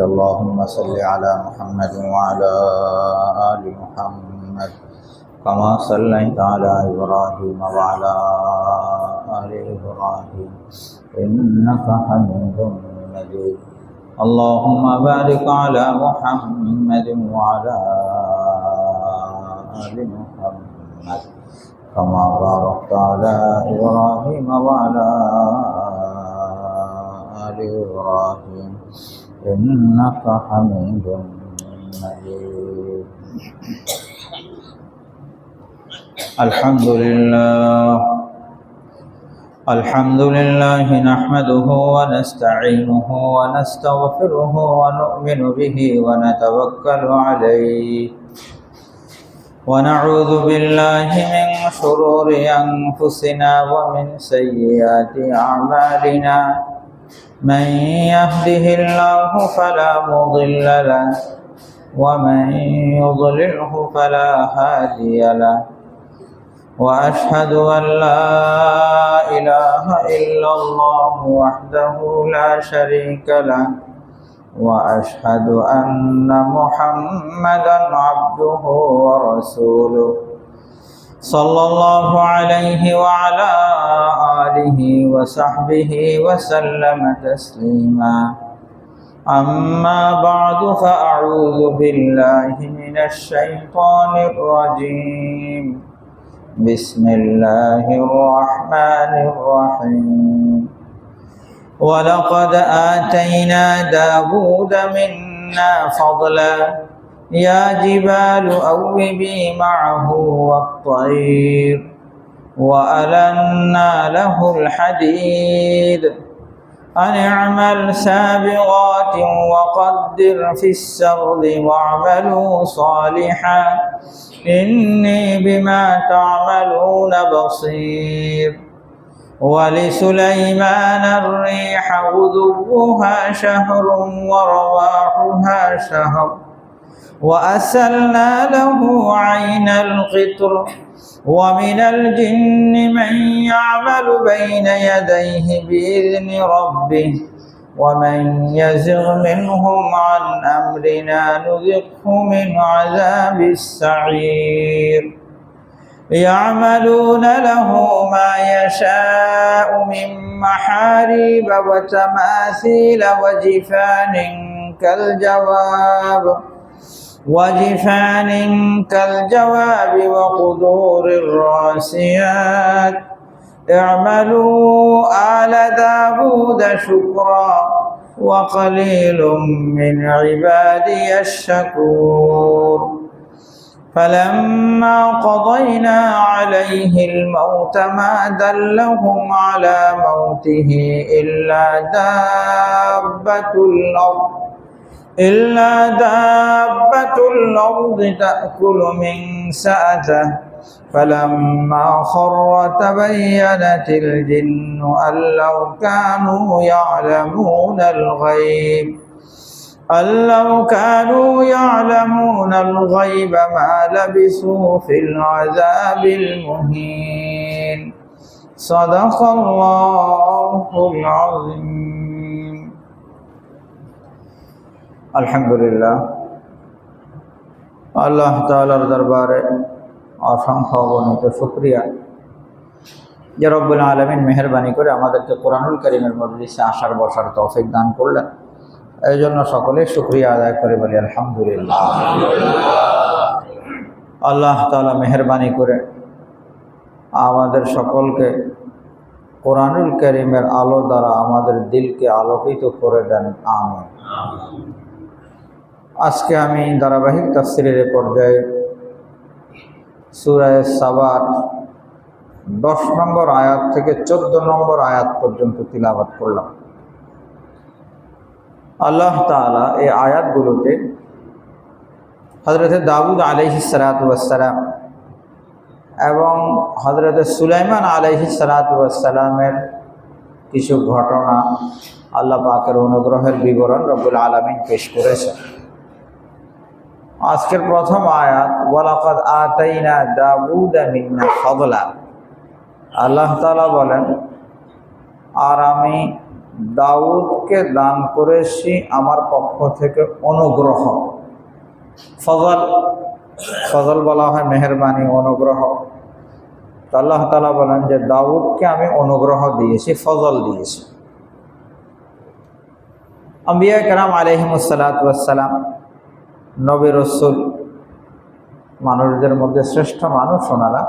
اللهم صل على محمد وعلى آل محمد كما صليت على إبراهيم وعلى آل إبراهيم إنك حميد مجيد. اللهم بارك على محمد وعلى آل محمد كما باركت على إبراهيم وعلى آل إبراهيم إنك حميد مجيد. الحمد لله نحمده ونستعينه ونستغفره ونؤمن به ونتوكل عليه ونعوذ بالله من شرور أنفسنا ومن سيئات أعمالنا. من يهده الله فلا مضل له ومن يضلله فلا هادي له، وأشهد أن لا إله إلا الله وحده لا شريك له، وأشهد أن محمدا عبده ورسوله صلى الله عليه وعلى آله وصحبه وسلم تسليما. أما بعد فأعوذ بالله من الشيطان الرجيم. بسم الله الرحمن الرحيم. ولقد آتينا داود منا فضلا يا جبال أوبي معه والطير وألنا له الحديد أن اعمل سابغات وقدر في السرد واعملوا صالحا إني بما تعملون بصير. ولسليمان الريح غدوها شهر ورواحها شهر وأسلنا له عين القطر ومن الجن من يعمل بين يديه بإذن ربه ومن يزغ منهم عن أمرنا نذقه من عذاب السعير. يعملون له ما يشاء من محاريب وتماثيل وجفان كالجواب وقدور الراسيات. اعملوا آل داود شكرا وقليل من عبادي الشكور. فلما قضينا عليه الموت ما دلهم على موته إلا دابة الأرض تأكل من سأته. فلما خر تبينت الجن أن لو كانوا يعلمون الغيب ما لبثوا في العذاب المهين. صدق الله العظيم. আলহামদুলিল্লাহ, আল্লাহ তাআলার দরবারে অসংখ্য অগণিত শুকরিয়া যে রব্বুল আলামিন মেহেরবানি করে আমাদেরকে কোরআনুল কারীমের মজলিসে আসার বসার তৌফিক দান করলেন। এই জন্য সকলে শুকরিয়া আদায় করে বলি আলহামদুলিল্লাহ। আল্লাহ তাআলা মেহেরবানি করে আমাদের সকলকে কোরআনুল কারীমের আলো দ্বারা আমাদের দিলকে আলোকিত করে দেন, আমিন। আজকে আমি ধারাবাহিক তাফসীরের পর্যায়ে সূরা সাবার 10 নম্বর আয়াত থেকে 14 নম্বর আয়াত পর্যন্ত তিলাওয়াত করলাম। আল্লাহ তাআলা এই আয়াতগুলোতে হযরত দাউদ আলাইহিস সালাতু ওয়াস সালাম এবং হযরত সুলাইমান আলাইহিস সালাতু ওয়াস সালামের কিছু ঘটনা, আল্লাহ পাকের অনুগ্রহের বিবরণ রব্বুল আলামিন পেশ করেছেন। আজকের প্রথম আয়াত, ওয়ালাকাদ আতাইনা দাউদা মিন্না ফাদলা। আল্লাহ তাআলা বলেন, আর আমি দাউদকে দান করেছি আমার পক্ষ থেকে অনুগ্রহ। ফজল, ফজল বলা হয় মেহেরবানি, অনুগ্রহ। তো আল্লাহ তাআলা বলেন যে দাউদকে আমি অনুগ্রহ দিয়েছি, ফজল দিয়েছি। আম্বিয়া কেরাম আলাইহিমুসসালাতু ওয়াসসালাম, নবী রাসূল, মানুষদের মধ্যে শ্রেষ্ঠ মানুষ ওনারা।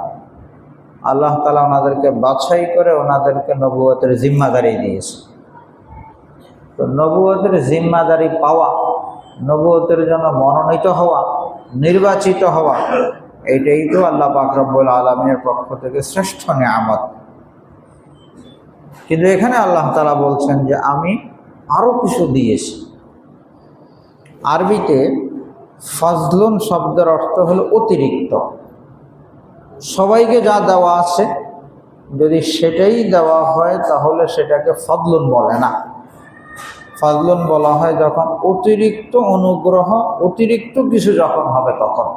আল্লাহ তাআলা ওনাদেরকে বাছাই করে ওনাদেরকে নবুয়তের জিম্মাদারি দিয়েছে। তো নবুয়তের জিম্মাদারি পাওয়া, নবুয়তের জন্য মনোনীত হওয়া, নির্বাচিত হওয়া, এইটাই তো আল্লাহ পাক রব্বুল আলামিনের পক্ষ থেকে শ্রেষ্ঠ নিয়ামত। কিন্তু এখানে আল্লাহ তাআলা বলছেন যে আমি আরও কিছু দিয়েছি। আরবিতে ফজলুন শব্দের অর্থ হলো অতিরিক্ত। সবাইকে যা দেওয়া আছে যদি সেটাই দেওয়া হয় তাহলে সেটাকে ফজলুন বলে না। ফজলুন বলা হয় যখন অতিরিক্ত অনুগ্রহ, অতিরিক্ত কিছু যখন হবে তখন।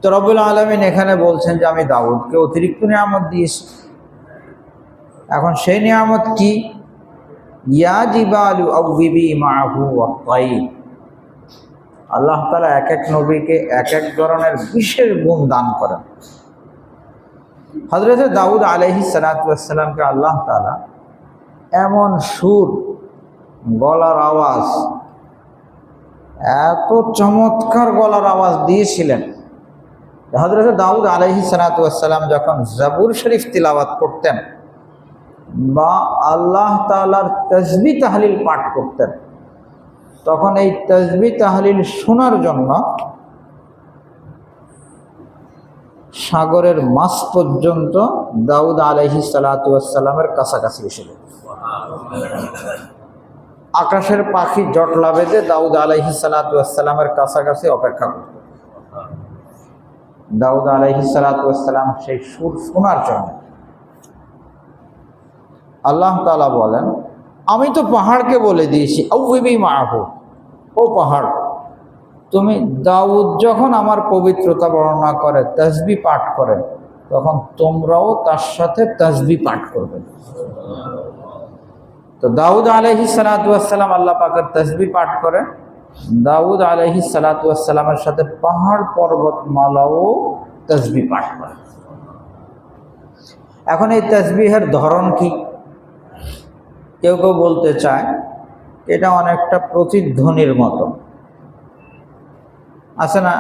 তো রব্বুল আলামিন এখানে বলছেন যে আমি দাউদকে অতিরিক্ত নিয়ামত দিয়েছি। এখন সেই নিয়ামত কি? ইয়া জিবালু আউবিবি মাহু ওয়াত-তাইর। আল্লাহ তাআলা এক এক নবীকে এক এক ধরনের বিশেষ গুণ দান করেন। হযরত দাউদ আলাইহিস সালাতু ওয়াস সালামকে আল্লাহ তাআলা এমন সুর, গলার আওয়াজ, এত চমৎকার গলার আওয়াজ দিয়েছিলেন। হযরত দাউদ আলাইহিস সালাতু ওয়াস সালাম যখন জাবুর শরীফ তিলাওয়াত করতেন বা আল্লাহ তাআলার তাসবিহ তাহলিল পাঠ করতেন, তখন এই তাসবিহ তাহলিল শোনার জন্য সাগরের মাছ পর্যন্ত দাউদ আলাইহিস সালাতু ওয়াস সালামের কাছাকাছি ছিল। আকাশের পাখি জটলা বেঁধে দাউদ আলাইহিস সালাতু ওয়াস সালামের কাছাকাছি অপেক্ষা করত। দাউদ আলাইহিস সালাতু ওয়াস সালাম সেই সুর শোনার জন্য। আল্লাহ তাআলা বলেন আমি তো পাহাড়কে বলে দিয়েছি আউবিবি মাহু, ও পাহাড় তুমি দাউদ যখন আমার পবিত্রতা বর্ণনা করে, তাসবিহ পাঠ করে, তখন তোমরাও তার সাথে তাসবিহ পাঠ করবে। তো দাউদ আলাইহিস সালাতু ওয়াস সালাম আল্লাহ পাকের তাসবিহ পাঠ করে, দাউদ আলাইহিস সালাতু ওয়াস সালামের সাথে পাহাড় পর্বতমালাও তাসবিহ পাঠ করে। এখন এই তাসবিহের ধরন কি? কেউ কেউ বলতে চায় এটা অনেকটা প্রতিধ্বনির মতো। আছে না,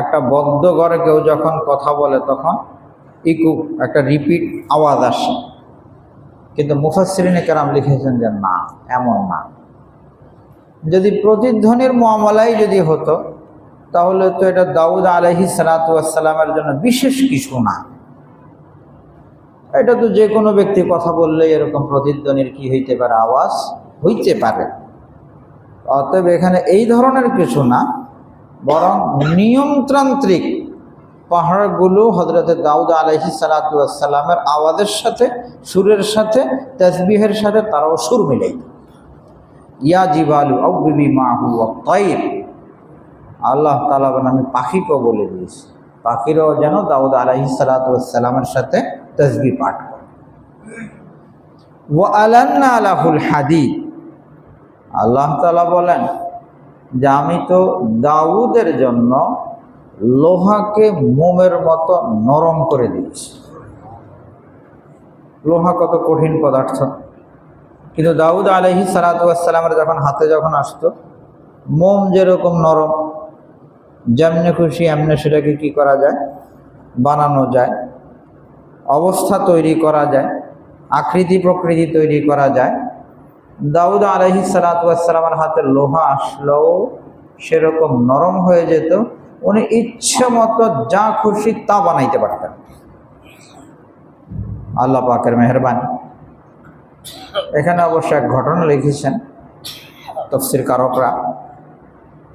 একটা বদ্ধ ঘরে কেউ যখন কথা বলে তখন ইকু, একটা রিপিট আওয়াজ আসে। কিন্তু মুফাসসিরিনে কেরাম লিখেছেন যে না, এমন না। যদি প্রতিধ্বনির মুআমালাই যদি হতো তাহলে তো এটা দাউদ আলাইহিস সালাতু ওয়াস সালামের জন্য বিশেষ কিছু না। এটা তো যে কোনো ব্যক্তি কথা বললেই এরকম প্রতিধ্বনির কি হইতে পারে, আওয়াজ হইতে পারে। অতএব এখানে এই ধরনের কিছু না, বরং নিয়মতান্ত্রিক পাহাড়গুলো হযরত দাউদ আলাইহিস সালাতু ওয়াস সালামের আওয়াজের সাথে, সুরের সাথে, তাসবিহের সাথে তারাও সুর মিলাইত। ইয়া জিবালু আউবিবি মাহু ওয়াত-তাইর। আল্লাহ তাআলা বলেন আমি পাখিকেও বলে দিয়েছি, পাখিরাও যেন দাউদ আলাইহিস সালাতু ওয়াস সালামের সাথে তাসবিহ পাঠ করে। ওয়া আলান্না লাহুল হাদিদ। আল্লাহ তাআলা বলেন যে আমি তো দাউদের জন্য লোহাকে মোমের মতো নরম করে দিয়েছি। লোহা কত কঠিন পদার্থ, কিন্তু দাউদ আলাইহিস সালাতু ওয়াস সালামের যখন হাতে যখন আসতো, মোম যেরকম নরম, যেমনি খুশি এমনি সেটাকে কি করা যায়, বানানো যায়, অবস্থা তৈরি করা যায়, আকৃতি প্রকৃতি তৈরি করা যায়। দাউদ আলাইহিস সালাতু ওয়াস সালামের হাতে লোহা আসলেও সেরকম নরম হয়ে যেত, উনি ইচ্ছে মতো যা খুশি তা বানাইতে পারতেন। আল্লাহ পাকের মেহেরবানি। এখানে অবশ্য এক ঘটনা লিখেছেন তাফসীর কারকরা।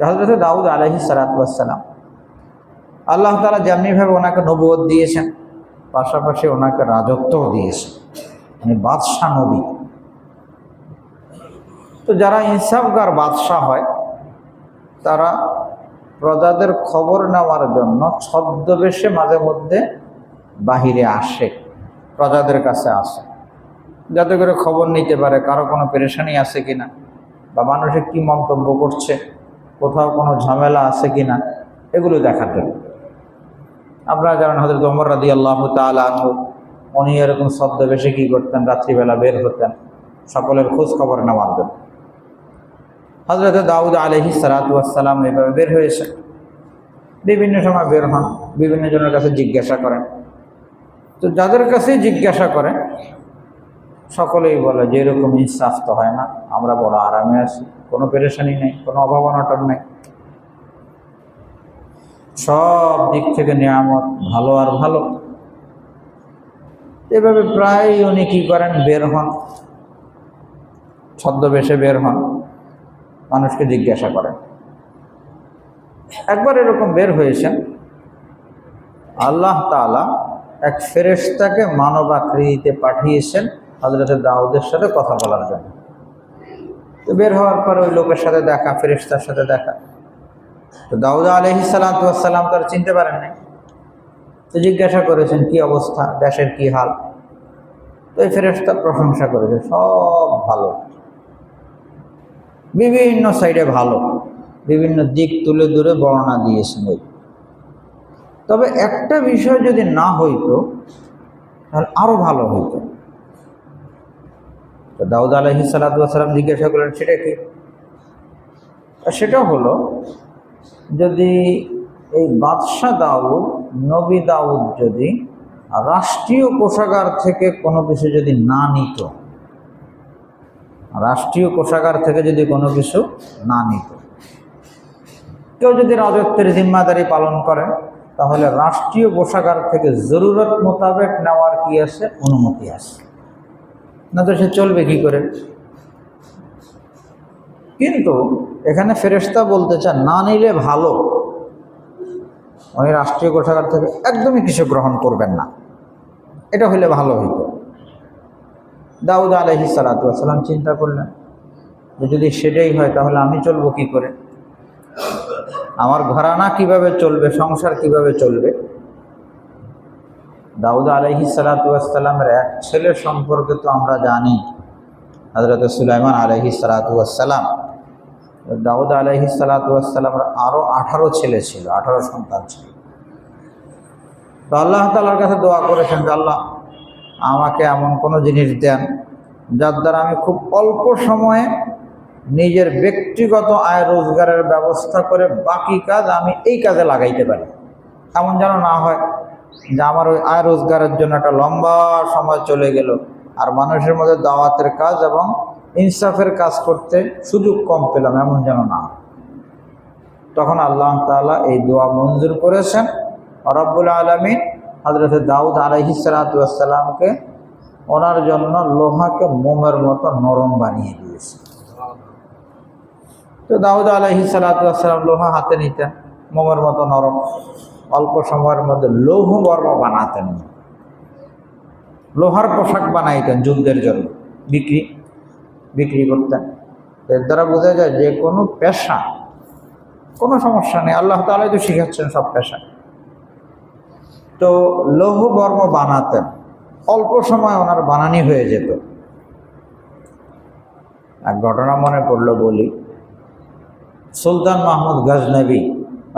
হযরত দাউদ আলাইহিস সালাতু ওয়াস সালাম আল্লাহ তাআলা যেমনিভাবে ওনাকে নবুয়ত দিয়েছেন, পাশাপাশি ওনাকে রাজত্বও দিয়েছেন, মানে বাদশাহ নবী। তো যারা ইনসাফগার বাদশাহ হয় তারা প্রজাদের খবর নেওয়ার জন্য ছদ্মবেশে মাঝে মধ্যে বাহিরে আসে, প্রজাদের কাছে আসে। যাতে করে খবর নিতে পারে কারো কোনো পেরেশানি আছে কিনা, বা মানুষে কি মন্তব্য করছে, কোথাও কোনো ঝামেলা আছে কিনা, এগুলো দেখার জন্য। আপনারা জানেন হযরত ওমর রাদিয়াল্লাহু তাআলা আনহু উনি এরকম ছদ্মবেশে কী করতেন, রাত্রিবেলা বের হতেন সকলের খোঁজ খবর নেওয়ার জন্য। হযরত দাউদ আলাইহিস সালাতু ওয়াস সালাম এভাবে বের হয়েছে, বিভিন্ন সময় বের হন, বিভিন্ন জনের কাছে জিজ্ঞাসা করেন। তো যাদের কাছেই জিজ্ঞাসা করেন সকলেই বলে যে এরকম ইনসাফ তো হয় না, আমরা বড় আরামে আছি, কোনো পেরেশানি নেই, কোনো অভাব অনটন নেই, সব দিক থেকে নিয়ামত ভালো আর ভালো। এভাবে প্রায় উনি কী করেন, বের হন, ছদ্মবেশে বের হন, মানুষকে জিজ্ঞাসা করেন। একবার এরকম বের হয়েছেন, আল্লাহ তাআলা এক ফেরেশতাকে মানব আকৃতিতে পাঠিয়েছেন হযরত দাউদের সাথে কথা বলার জন্য। তো বের হওয়ার পর ওই লোকের সাথে দেখা, ফেরেশতার সাথে দেখা। তো দাউদ আলাইহিস সালাতু ওয়াস সালাম তার চিনতে পারেন নাই। তো জিজ্ঞাসা করেছেন কি অবস্থা, দেশের কি হাল। তো এই ফেরেশতা প্রশংসা করেছে, সব ভালো, বিভিন্ন সাইডে ভালো, বিভিন্ন দিক তুলে ধরে বর্ণনা দিয়েছেন। তবে একটা বিষয় যদি না হইতো তাহলে আরো ভালো হইতো। তো দাউদ আলাইহিস সালাতু ওয়াস সালাম জিজ্ঞাসা করলেন সেটা কি? সেটা হলো, যদি এই বাদশাহ দাউদ, নবী দাউদ যদি রাষ্ট্রীয় কোষাগার থেকে কোনো কিছু যদি না নিত, রাষ্ট্রীয় কোষাগার থেকে যদি কোনো কিছু না নিত, কেউ যদি রাজত্বের জিম্মাদারি পালন করে তাহলে রাষ্ট্রীয় কোষাগার থেকে জরুরত মোতাবেক নেওয়ার কি আছে, অনুমতি আছে, না তো সে চলবে কি করে। কিন্তু এখানে ফেরেশতা বলতে চান না নিলে ভালো, উনি রাষ্ট্রীয় কোষাগার থেকে একদমই কিছু গ্রহণ করবেন না, এটা হলে ভালো হইত। দাউদ আলাইহিস সালাতু ওয়াস সালাম চিন্তা করলেন যে যদি সেটাই হয় তাহলে আমি চলবো কি করে, আমার ঘরানা কিভাবে চলবে, সংসার কিভাবে চলবে। দাউদ আলাইহিস সালাতু ওয়াস সালামের এক ছেলে সম্পর্কে তো আমরা জানি, হযরত সুলাইমান আলাইহিস সালাতু ওয়াস সালাম। দাউদ আলাইহিস সালাতু ওয়াস সালামের আরও 18 ছেলে ছিল, 18 সন্তান ছিল। তো আল্লাহ তাআলার কাছে দোয়া করেছেন যে আল্লাহ আমাকে এমন কোনো জিনিস দেন যার দ্বারা আমি খুব অল্প সময়ে নিজের ব্যক্তিগত আয় রোজগারের ব্যবস্থা করে বাকি কাজ আমি এই কাজে লাগাইতে পারি। এমন যেন না হয় যে আমার ওই আয় রোজগারের জন্য একটা লম্বা সময় চলে গেল আর মানুষের মধ্যে দাওয়াতের কাজ এবং ইনসাফের কাজ করতে সুযোগ কম পেলাম, এমন যেন না। তখন আল্লাহ তাআলা এই দোয়া মঞ্জুর করেছেন। রব্বুল আলামিন হযরত দাউদ আলাইহিস সালাতু ওয়াস সালামকে ওনার জন্য লোহাকে মোমের মতো নরম বানিয়ে দিয়েছে। তো দাউদ আলাইহিস সালাতু ওয়াস সালাম লোহা হাতে নিতেন, মোমের মতো নরম, অল্প সময়ের মধ্যে লৌহ বর্ম বানাতেন, লোহার পোশাক বানাইতেন, যুদ্ধের জন্য বিক্রি করতেন। এর দ্বারা বোঝা যায় যে কোনো পেশা, কোনো সমস্যা নেই, আল্লাহ তাআলাই তো শিখাচ্ছেন সব পেশা। তো লৌহ বর্ম বানাতেন, অল্প সময় ওনার বানানি হয়ে যেত। এক ঘটনা মনে পড়লো বলি। সুলতান মাহমুদ গজনবী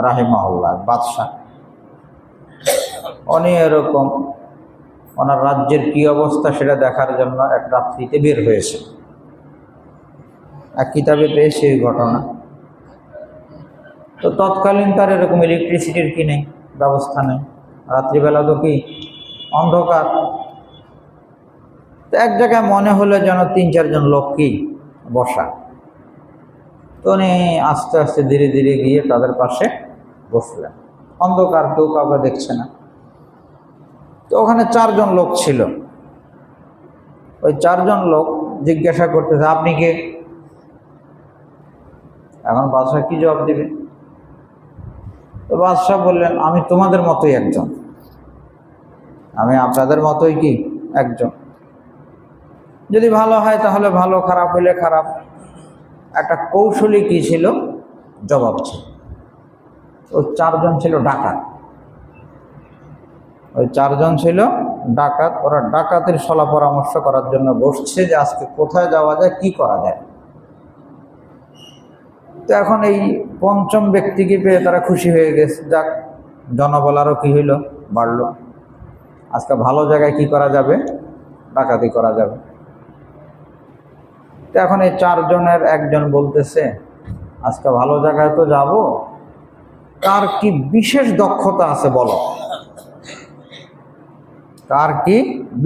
রাহিমাহুল্লাহ, বাদশাহ, উনি এরকম ওনার রাজ্যের কি অবস্থা সেটা দেখার জন্য এক রাত্রিতে বের হয়েছে। এক কিতাবে পেয়েছে এই ঘটনা। তো তৎকালীন তার এরকম ইলেকট্রিসিটির কি নেই, ব্যবস্থা নেই, রাত্রিবেলা তো কি অন্ধকার। তো এক জায়গায় মনে হলো যেন 3-4 জন লোক কি বসা। তো উনি আস্তে আস্তে ধীরে ধীরে গিয়ে তাদের পাশে বসলেন, অন্ধকার, কেউ কাউকে দেখছে না। তো ওখানে 4 জন লোক ছিল। ওই 4 জন লোক জিজ্ঞাসা করতেছে আপনি কে? এখন বাদশাহ কি জবাব দিবে? তো বাদশাহ বললেন আমি তোমাদের মতোই একজন, আমি আপনাদের মতোই কি একজন। যদি ভালো হয় তাহলে ভালো, খারাপ হলে খারাপ। একটা কৌশলী কি ছিল, জবাব ছিল। ওই 4 জন ছিল ডাকাত, ওই 4 জন ছিল ডাকাত, ওরা ডাকাতের সলা পরামর্শ করার জন্য বসছে যে আজকে কোথায় যাওয়া যায়, কি করা যায়। তো এখন এই পঞ্চম ব্যক্তিকে পেয়ে তারা খুশি হয়ে গেছে, যাক জনবল আরও কী হইল, বাড়লো, আজকে ভালো জায়গায় কি করা যাবে, ডাকাতি করা যাবে। তো এখন এই চারজনের একজন বলতেছে আজকে ভালো জায়গায় তো যাব, কার কি বিশেষ দক্ষতা আছে বলো, কার কি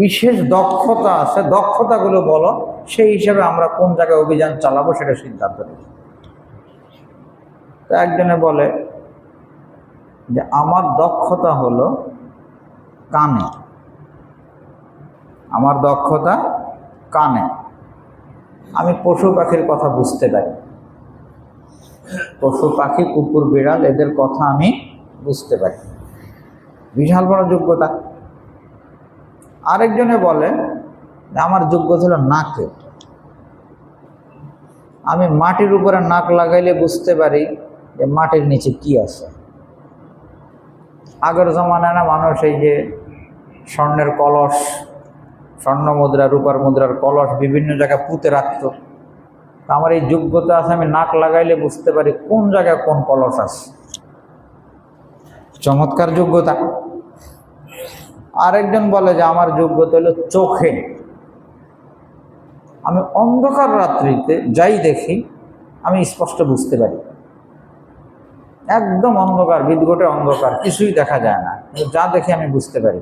বিশেষ দক্ষতা আছে, দক্ষতাগুলো বলো, সেই হিসাবে আমরা কোন জায়গায় অভিযান চালাবো সেটা সিদ্ধান্ত নেব। তো একজনে বলে যে আমার দক্ষতা হলো কানে, আমার দক্ষতা কানে, আমি পশু পাখির কথা বুঝতে পারি, পশু পাখি কুকুর বিড়াল এদের কথা আমি বুঝতে পারি, বিশাল বড় যোগ্যতা। আরেকজনে বলে আমার যোগ্যতা হলো নাকে, আমি মাটির উপরে নাক লাগাইলে বুঝতে পারি যে মাটির নিচে কি আছে। আগের জমানায় না মানুষ এই যে স্বর্ণের কলস, স্বর্ণ মুদ্রা রূপার মুদ্রার কলস বিভিন্ন জায়গায় পুঁতে রাখত, আমার এই যোগ্যতা আছে, আমি নাক লাগাইলে বুঝতে পারি কোন জায়গায় কোন কলস আছে, চমৎকার যোগ্যতা। আরেকজন বলে যে আমার যোগ্যতা হলো চোখে, আমি অন্ধকার রাত্রিতে যাই দেখি আমি স্পষ্ট বুঝতে পারি, একদম অন্ধকার, বিদঘটে অন্ধকার, কিছুই দেখা যায় না, যা দেখি আমি বুঝতে পারি।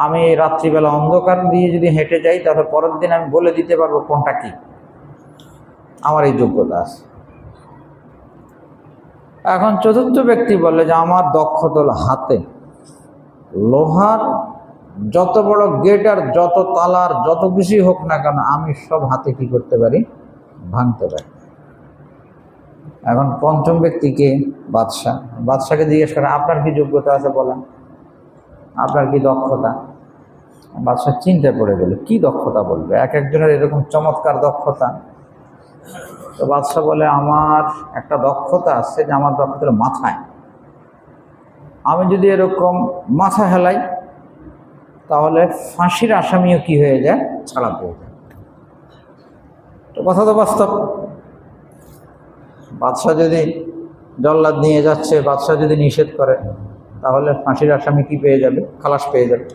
আমি রাত্রিবেলা অন্ধকার দিয়ে যদি হেঁটে যাই তাহলে পরের দিন আমি বলে দিতে পারবো কোনটা কি, আমার এই যোগ্যতা আছে। এখন চতুর্থ ব্যক্তি বলে যে আমার দক্ষতা হলো হাতে, লোহার যত বড় গেট আর যত তালার যত কিছুই হোক না কেন আমি সব হাতে কি করতে পারি, ভাঙতে পারি। এখন পঞ্চম ব্যক্তিকে বাদশাহ, বাদশাকে জিজ্ঞেস করে আপনার কি যোগ্যতা আছে বলেন, আপনার কি দক্ষতা। বাদশাহ চিন্তায় পড়ে গেল, কি দক্ষতা বলবে, এক একজনের এরকম চমৎকার দক্ষতা। তো বাদশাহ বলে আমার একটা দক্ষতা আছে, যে আমার দক্ষতা হলো মাথায়, আমি যদি এরকম মাথা হেলাই তাহলে ফাঁসির আসামিও কি হয়ে যায়, ছাড়া পেয়ে যায়। তো কথা তো বাস্তব, বাদশাহ যদি জল্লাদ নিয়ে যাচ্ছে, বাদশাহ যদি নিষেধ করে তাহলে ফাঁসির আসামি কি পেয়ে যাবে, খালাস পেয়ে যাবে।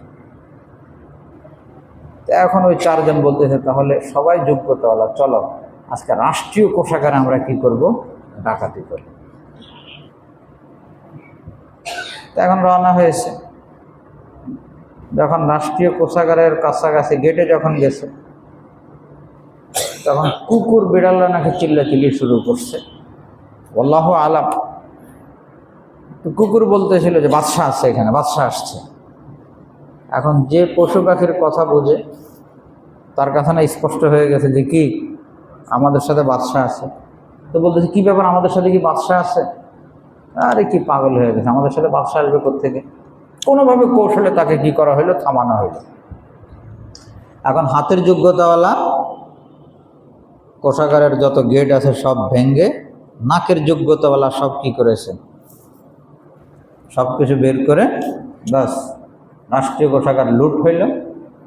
তো এখন ওই চারজন বলতেছে তাহলে সবাই যোগ্যতাওয়ালা, চলো আজকে রাষ্ট্রীয় কোষাগারে আমরা কি করব, ডাকাতি করব। তো এখন রওনা হয়েছে, যখন রাষ্ট্রীয় কোষাগারের কাছাকাছি গেটে যখন গেছে তখন কুকুর বিড়ালরা নাকি চিল্লাচিল্লি শুরু করছে, আল্লাহু আলাম। তো কুকুর বলতেছিল যে বাদশাহ আসছে, এখানে বাদশাহ আসছে। এখন যে পশু পাখির কথা বোঝে তার কথা না স্পষ্ট হয়ে গেছে যে কি আমাদের সাথে বাদশাহ আছে। তো বলতেছে কি ব্যাপার, আমাদের সাথে কি বাদশাহ আছে? আরে কি পাগল হয়ে গেছে, আমাদের সাথে বাদশাহ আসবে কোত্থেকে? কোনোভাবে কৌশলে তাকে কি করা হইলো, থামানো হইলো। এখন হাতের যোগ্যতাওয়ালা কোষাগারের যত গেট আছে সব ভেঙ্গে, নাকের যোগ্যতাওয়ালা সব কি করেছে, সব কিছু বের করে বাস রাষ্ট্রীয় কোষাগার লুট হইল,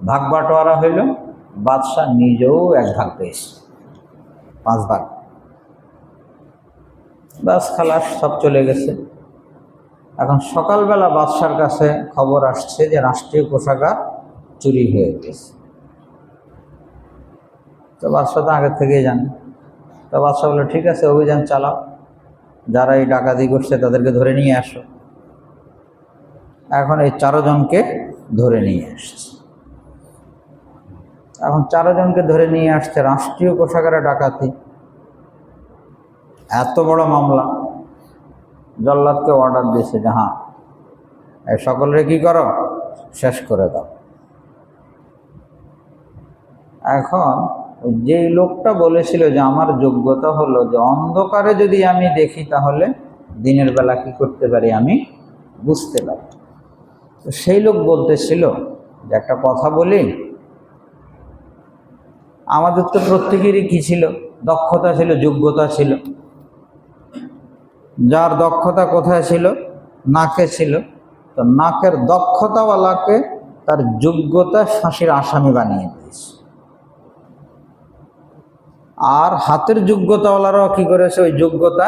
ভাগ বাটোয়ারা হইল, বাদশাহ নিজেও এক ভাগ পেয়েছে, 5 ভাগ, বাস খালাস, সব চলে গেছে। এখন সকালবেলা বাদশার কাছে খবর আসছে যে রাষ্ট্রীয় কোষাগার চুরি হয়ে গেছে। তো বাদশাহ তো আগের থেকেই জানে। তো বাদশাহ বললো ঠিক আছে, অভিযান চালাও, যারা এই ডাকাতি করছে তাদেরকে ধরে নিয়ে আসো। এখন এই 4 জনকে ধরে নিয়ে আসছে। এখন 4 জনকে ধরে নিয়ে আসছে, রাষ্ট্রীয় কোষাগারে ডাকাতি, এত বড় মামলা। জল্লাদকে অর্ডার দিয়েছে যে হ্যাঁ এই সকলরে কি করো, শেষ করে দাও। এখন যেই লোকটা বলেছিল যে আমার যোগ্যতা হলো যে অন্ধকারে যদি আমি দেখি তাহলে দিনের বেলা কি করতে পারি, আমি বুঝতে পারি। তো সেই লোক বলতেছিল যে একটা কথা বলি, আমাদের তো প্রত্যেকেরই কি ছিল, দক্ষতা ছিল, যোগ্যতা ছিল। যার দক্ষতা কোথায় ছিল, নাকে ছিল। তো নাকের দক্ষতাওয়ালাকে তার যোগ্যতা ফাঁসির আসামি বানিয়ে দিয়েছে। আর হাতের যোগ্যতাওয়ালারাও কি করেছে, ওই যোগ্যতা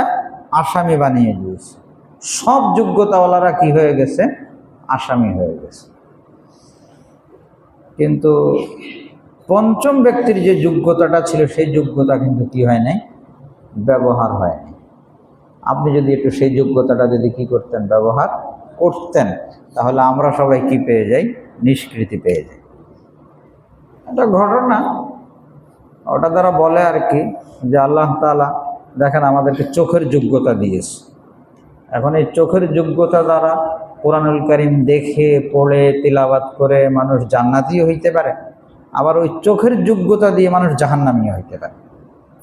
আসামি বানিয়ে দিয়েছে। সব যোগ্যতাওয়ালারা কি হয়ে গেছে, আসামি হয়ে গেছে। কিন্তু পঞ্চম ব্যক্তির যে যোগ্যতাটা ছিল সেই যোগ্যতা কিন্তু কি হয় নাই, ব্যবহার হয়নি। আপনি যদি একটু সেই যোগ্যতাটা যদি কি করতেন, ব্যবহার করতেন, তাহলে আমরা সবাই কি পেয়ে যাই, নিষ্কৃতি পেয়ে যাই। একটা ঘটনা, ওটা দ্বারা বলে আর কি, যে আল্লাহ তাআলা দেখেন আমাদেরকে চোখের যোগ্যতা দিয়েছে। এখন এই চোখের যোগ্যতা দ্বারা কোরআনুল কারীম দেখে পড়ে তিলাওয়াত করে মানুষ জান্নাতীও হইতে পারে, আবার ওই চোখের যোগ্যতা দিয়ে মানুষ জাহান্নামীও হইতে পারে,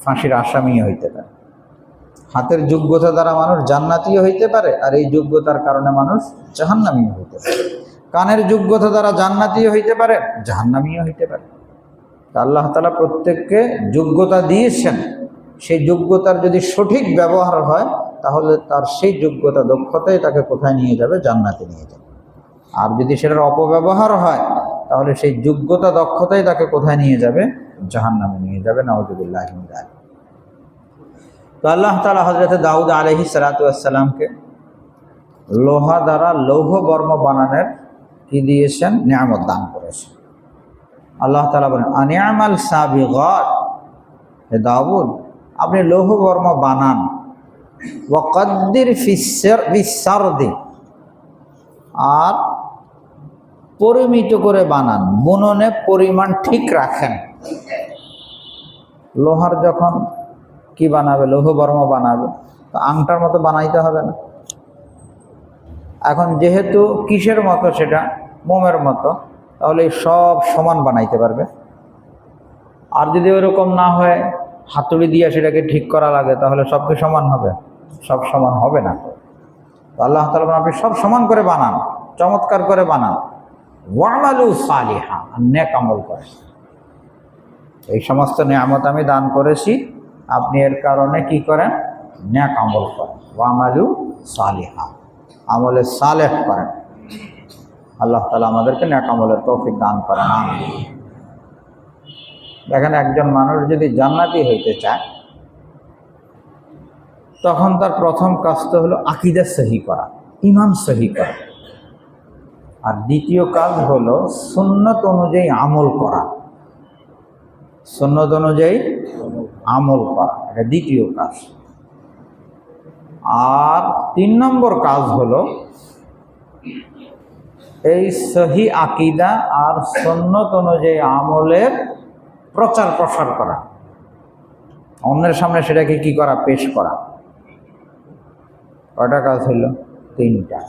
ফাঁসির আসামিও হইতে পারে। হাতের যোগ্যতা দ্বারা মানুষ জান্নাতীও হইতে পারে, আর এই যোগ্যতার কারণে মানুষ জাহান্নামীও হইতে পারে। কানের যোগ্যতা দ্বারা জান্নাতীও হইতে পারে, জাহান্নামীও হইতে পারে। আল্লাহ তাআলা প্রত্যেককে যোগ্যতা দিয়েছেন, সেই যোগ্যতার যদি সঠিক ব্যবহার হয় তাহলে তার সেই যোগ্যতা দক্ষতাই তাকে কোথায় নিয়ে যাবে, জান্নাতে নিয়ে যাবে। আর যদি সেটার অপব্যবহার হয় তাহলে সেই যোগ্যতা দক্ষতাই তাকে কোথায় নিয়ে যাবে, জাহান্নামে নিয়ে যাবে। নাউযুবিল্লাহি মিন যালিক। তো আল্লাহ তাআলা হযরত দাউদ আলাইহিস সালাতু ওয়াস সালামকে লোহা দ্বারা লৌহ বর্ম বানানোর কি দিয়েছেন, নিয়ামত দান করেছেন। আল্লাহ তাআলা বলেন আনি'মাল সাবিগাত, হে দাউদ আপনি লৌহ বর্ম বানান, ওয়াকদ্দির ফিস-সারদি, আর পরিমিত করে বানান, বুননে পরিমাণ ঠিক রাখেন। লোহার যখন কি বানাবে, লৌহ বর্ম বানাবে, তো আংটার মতো বানাইতে হবে না। এখন যেহেতু কিসের মতো, সেটা মোমের মতো, তাহলে সব সমান বানাইতে পারবে। আর যদি ওরকম না হয়, হাতুড়ি দিয়ে সেটাকে ঠিক করা লাগে, তাহলে সব কি সমান হবে, সব সমান হবে না। তো আল্লাহ তাআলা বলেন আপনি সব সমান করে বানান, চমৎকার করে বানান। ওয়ামালু সালিহা, নেক আমল করেন। এই সমস্ত নিয়ামত আমি দান করেছি, আপনি এর কারণে কি করেন, নেক আমল করেন। ওয়ামালু সালিহা, আমলে সালেহ করেন। আল্লাহ তাআলা আমাদেরকে নেক আমলের তৌফিক দান করেন, আমিন। দেখেন একজন মানুষ যদি জান্নাতি হইতে চায়, তখন তার প্রথম কাজ তো হলো আকীদা সহি করা, ঈমান সহি করা। আর দ্বিতীয় কাজ হলো সুন্নত অনুযায়ী আমল করা, সুন্নত অনুযায়ী আমল করা, এটা দ্বিতীয় কাজ। আর 3 নম্বর কাজ হলো এই সহি আকীদা আর সুন্নত অনুযায়ী আমলের প্রচার প্রসার করা, অন্যের সামনে সেটাকে কি করা, পেশ করা। কয়টা কাজ হইল, 3টা।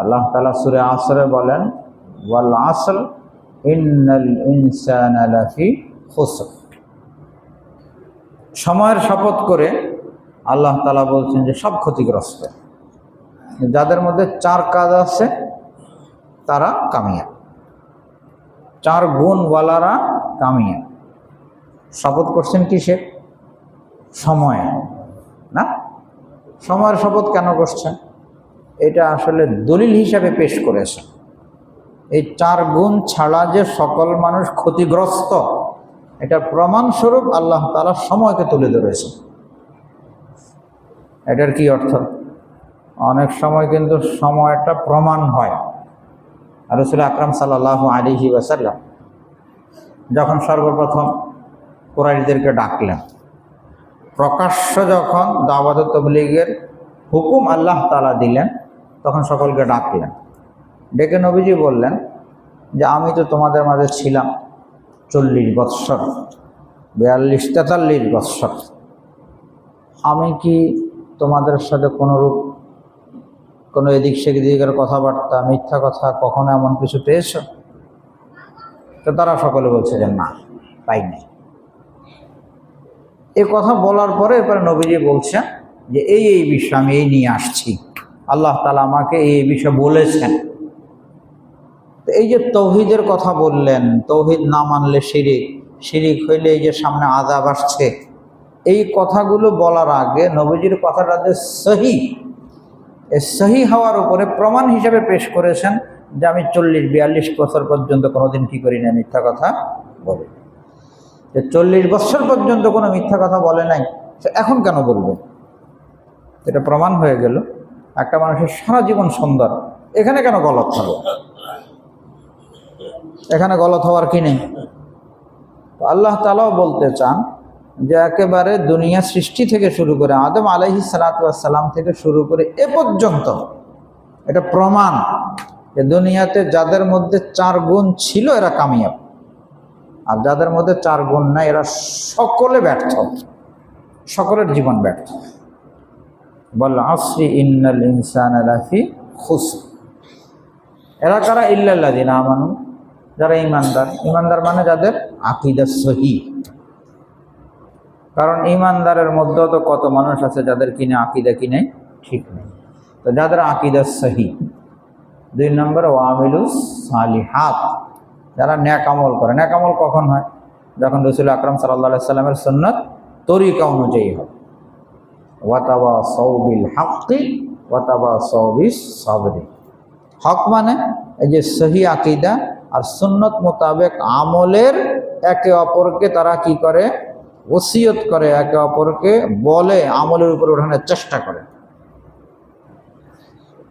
আল্লাহ তাআলা সূরা আসরে বলেন ওয়াল আসর ইন্নাল ইনসানা লাফি খুসর। সময়ের শপথ করে আল্লাহ তাআলা বলছেন যে সব ক্ষতিগ্রস্ত। যাদের মধ্যে 4 কাজ আছে তারা কামিয়াব, 4 গুণওয়ালারা কামিয়াব। শপথ করছেন কিসের, সময় না। সময়ের শপথ কেন করছেন, এটা আসলে দলিল হিসাবে পেশ করেছে। এই 4 গুণ ছাড়া যে সকল মানুষ ক্ষতিগ্রস্ত, এটা প্রমাণস্বরূপ আল্লাহ তাআলা সময়কে তুলে ধরেছে। এটার কি অর্থ, অনেক সময় কিন্তু সময়টা প্রমাণ হয়। আর রাসূল আকরাম সাল্লাল্লাহু আলাইহি ওয়াসাল্লাম যখন সর্বপ্রথম কুরাইশদেরকে ডাকলেন, প্রকাশ্য যখন দাওয়াত তাবলীগের হুকুম আল্লাহ তাআলা দিলেন, তখন সকলকে ডাকলেন। ডেকে নবীজি বললেন যে আমি তো তোমাদের মাঝে ছিলাম 40 বৎসর, 42-43 বৎসর। আমি কি তোমাদের সাথে কোনো এদিক সেদিকের কথাবার্তা, মিথ্যা কথা কখনো এমন কিছু পেয়েছ? তো তারা সকলে বলছে যে না, পাই নাই। এই কথা বলার পরে এরপরে নবীজি বলছেন যে এই বিষয় আমি এই নিয়ে আসছি, আল্লাহ তাআলা আমাকে এই বিষয় বলেছেন। তো এই যে তৌহিদের কথা বললেন, তৌহিদ না মানলে শিরিক, শিরিক হইলে এই যে সামনে আযাব আসছে, এই কথাগুলো বলার আগে নবীজির কথাটা যে সহি, এই সহি হওয়ার উপরে প্রমাণ হিসেবে পেশ করেছেন যে আমি 40-42 বছর পর্যন্ত কোনোদিন কি করি না, মিথ্যা কথা বলি। যে 40 বছর পর্যন্ত কোনো মিথ্যা কথা বলে নাই, সে এখন কেন বলবে? এটা প্রমাণ হয়ে গেল একটা মানুষের সারা জীবন সুন্দর, এখানে কেন গলত হবে? এখানে গলত হওয়ার কি নেই? আল্লাহ তাআলাও বলতে চান যে একেবারে দুনিয়া সৃষ্টি থেকে শুরু করে আদম আলাইহিস সালাতু ওয়াস সালাম থেকে শুরু করে এ পর্যন্ত এটা প্রমাণ যে দুনিয়াতে যাদের মধ্যে 4 গুণ ছিল এরা কামিয়াব, আর যাদের মধ্যে 4 গুণ নাই এরা সকলে ব্যর্থ, সকলের জীবন ব্যর্থ। বল আসরি ইন্নাল ইনসানা লাফি খুসর। এরা কারা? ইল্লাল্লাযিনা আমানু, যারা ঈমানদার। ঈমানদার মানে যাদের আকীদা সহিহ। কারণ ঈমানদারের মধ্যেও তো কত মানুষ আছে যাদের কিনা আকীদা কিনে ঠিক নেই। তো যাদের আকীদা সহিহ। 2 নম্বর ওয়া আমিলুস সালিহাত, যারা নেক আমল করে। নেক আমল কখন হয়? যখন রাসূল আকরাম সাল্লাল্লাহু আলাইহি সাল্লামের সুন্নাত তরিকা অনুযায়ী হয়। ওয়া তাওয়াসাউ বিল হাক্কি ওয়া তাওয়াসাউ বিস সাবরি। হক মানে এই যে সহি আকীদা আর সুন্নত মোতাবেক আমলের একে অপরকে তারা কি করে? ওসিয়ত করে, একে অপরকে বলে, আমলের উপর ওঠানোর চেষ্টা করে।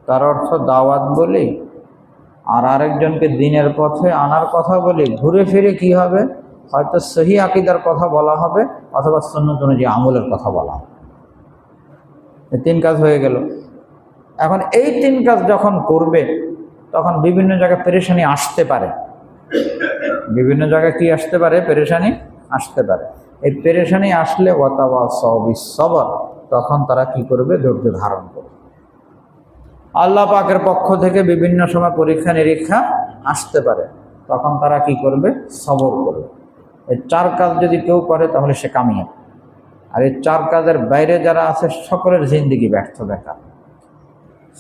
তার অর্থ দাওয়াত বলি আর আরেকজনকে দিনের পথে আনার কথা বলি, ঘুরে ফিরে কি হবে? হয়তো সহি আকীদার কথা বলা হবে অথবা সুন্নত অনুযায়ী আমলের কথা বলা হবে। 3 কাজ হয়ে গেল। এখন এই 3 কাজ যখন করবে তখন বিভিন্ন জায়গায় পেরেশানি আসতে পারে। বিভিন্ন জায়গায় কি আসতে পারে? পেরেশানি আসতে পারে। এই পেরেশানি আসলে ওয়াতাওয়াসাউ বিস সবর, তখন তারা কি করবে? ধৈর্য ধারণ করবে। আল্লাহ পাকের পক্ষ থেকে বিভিন্ন সময় পরীক্ষা নিরীক্ষা আসতে পারে, তখন তারা কি করবে? সবর করবে। এই 4 কাজ যদি কেউ করে তাহলে সে কামিয়াব। আর এই 4 কাজের বাইরে যারা আছে সকলের জিন্দেগি ব্যর্থ, বেকার।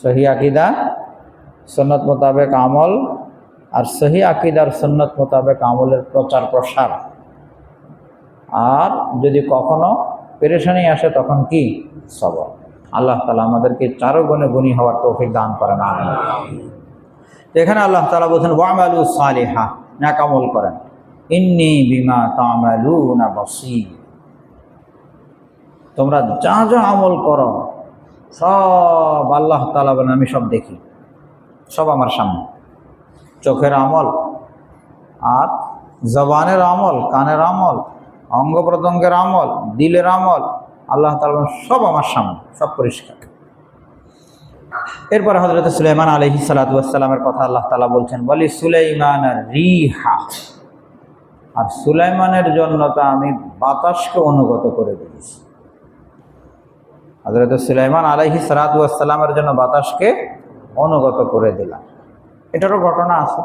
সহি আকীদা, সুন্নাত মোতাবেক আমল, আর সহি আকীদার সুন্নাত মোতাবেক আমলের প্রচার প্রসার। আর যদি কখনো পেরেশানি আসে তখন কি? সবর। আল্লাহ তাআলা আমাদেরকে 4 গুণে গুণী হওয়ার তৌফিক দান করেন। আমিন। তো এখানে আল্লাহ তাআলা বলেন ওয়ামালু সালিহা, নেক আমল করেন। ইন্নী বিমা তা'মালুনা বাসীর, তোমরা যা যা আমল করো সব আল্লাহ তাআলা বলেন আমি সব দেখি, সব আমার সামনে। চোখের আমল আর জবানের আমল, কানের আমল, অঙ্গ প্রত্যঙ্গের আমল, দিলের আমল, আল্লাহ তাআলা সব আমার সামনে, সব পরিষ্কার। এরপরে হযরত সুলাইমান আলাইহিস সালাতু ওয়াস সালামের কথা আল্লাহ তাআলা বলছেন, বলি সুলাইমান রিহা, আর সুলাইমানের জন্য তা আমি বাতাসকে অনুগত করে দিয়েছি। হযরত সুলাইমান আলাইহিস সালাতু ওয়াস সালামের জন্য বাতাসকে অনুগত করে দিলাম। এটারও ঘটনা আছে।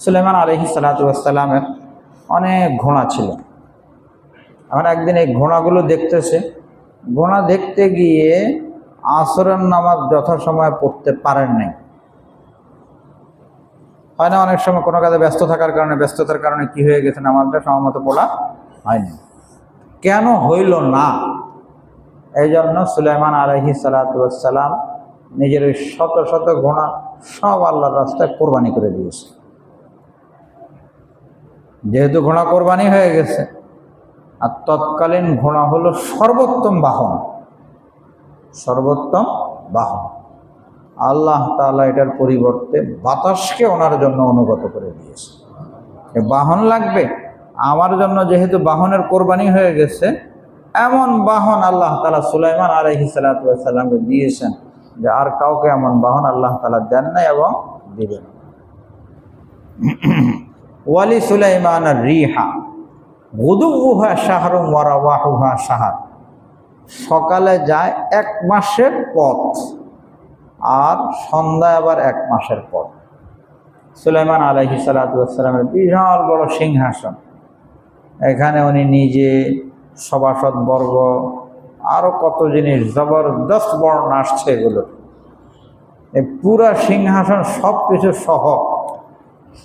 সুলাইমান আলাইহিস সালাতু ওয়াস সালামের অনেক ঘোড়া ছিল। এখন একদিন এই ঘোড়াগুলো দেখতেছে, ঘোড়া দেখতে গিয়ে আসরের নামাজ যথাসময়ে পড়তে পারেন নাই। হয় না অনেক সময় কোনো কাজে ব্যস্ততার কারণে কি হয়ে গেছে? নামাজটা সময়মত পড়া হয়নি। কেন হইল না? এই জন্য সুলাইমান আলাইহিস সালাতু ওয়াস সালাম নিজের ওই শত শত ঘোড়া সব আল্লাহর রাস্তায় কোরবানি করে দিয়েছে। যেহেতু ঘোড়া কোরবানি হয়ে গেছে, আর তৎকালীন ঘোড়া হলো সর্বোত্তম বাহন, সর্বোত্তম বাহন। আল্লাহ তাআলা এটার পরিবর্তে বাতাসকে ওনার জন্য অনুগত করে দিয়েছে। বাহন লাগবে আমার জন্য, যেহেতু বাহনের কোরবানি হয়ে গেছে, এমন বাহন আল্লাহ তাআলা সুলাইমান আলাইহিস সালাতু ওয়াস সালামকে দিয়েছেন যে আর কাউকে এমন বাহন আল্লাহ তাআলা দেন নাই এবং দিবেন। ওয়ালি সুলাইমান রিহা গুদুহা শাহরুম ওয়া রাওয়াহুহা শাহর, সকালে যায় 1 মাসের পথ আর সন্ধ্যায় আবার 1 মাসের পথ। সুলাইমান আলাইহিস সালাতু ওয়াস সালামের বিশাল বড় সিংহাসন, এখানে উনি নিজে, সভাসদ বর্গ, আরো কত জিনিস জবরদস্ত বর্ণনা আসছে এগুলো। এই পুরা সিংহাসন সব কিছু সহ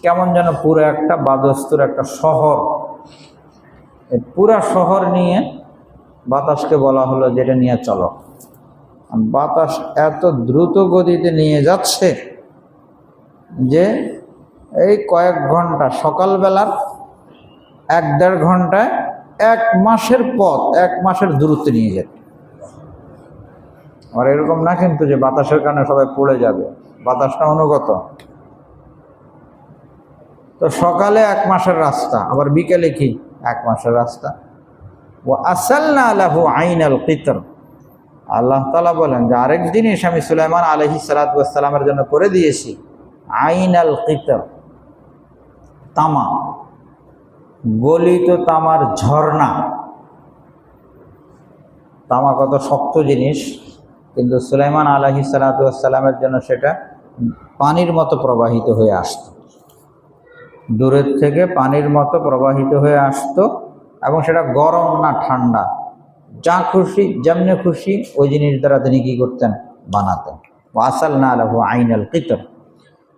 কেমন যেন পুরো একটা বাদস্তুর একটা শহর। এই পুরা শহর নিয়ে বাতাসকে বলা হলো যেটা নিয়ে চলো। বাতাস এত দ্রুত গতিতে নিয়ে যাচ্ছে যে এই কয়েক ঘন্টা সকালবেলার 1-1.5 ঘন্টায় 1 মাসের পথ, 1 মাসের দূরত্বে নিয়ে যেত। আর এরকম না কিন্তু যে বাতাসের কারণে সবাই পড়ে যাবে, বাতাসটা অনুগত। তো সকালে 1 মাসের রাস্তা, আবার বিকেলে কি 1 মাসের রাস্তা। ওয়া আসালনা লাহু আইনাল কিতর, আল্লাহ তাআলা বলেন যে আরেক জিনিস আমি সুলাইমান আলাইহিস সালাতু ওয়াস সালামের জন্য করে দিয়েছি, আইনাল কিতর, তামা, গলিত তামার ঝর্ণা। তামা কত শক্ত জিনিস, কিন্তু সুলাইমান আলাইহিস সালাতু ওয়াস সালামের জন্য সেটা পানির মতো প্রবাহিত হয়ে আসতো, দূরের থেকে পানির মতো প্রবাহিত হয়ে আসতো, এবং সেটা গরম না ঠান্ডা, যা খুশি যেমনি খুশি ওই জিনিস দ্বারা তিনি কী করতেন, বানাতেন। ওয়াসালনা লাহু আইনাল কিতর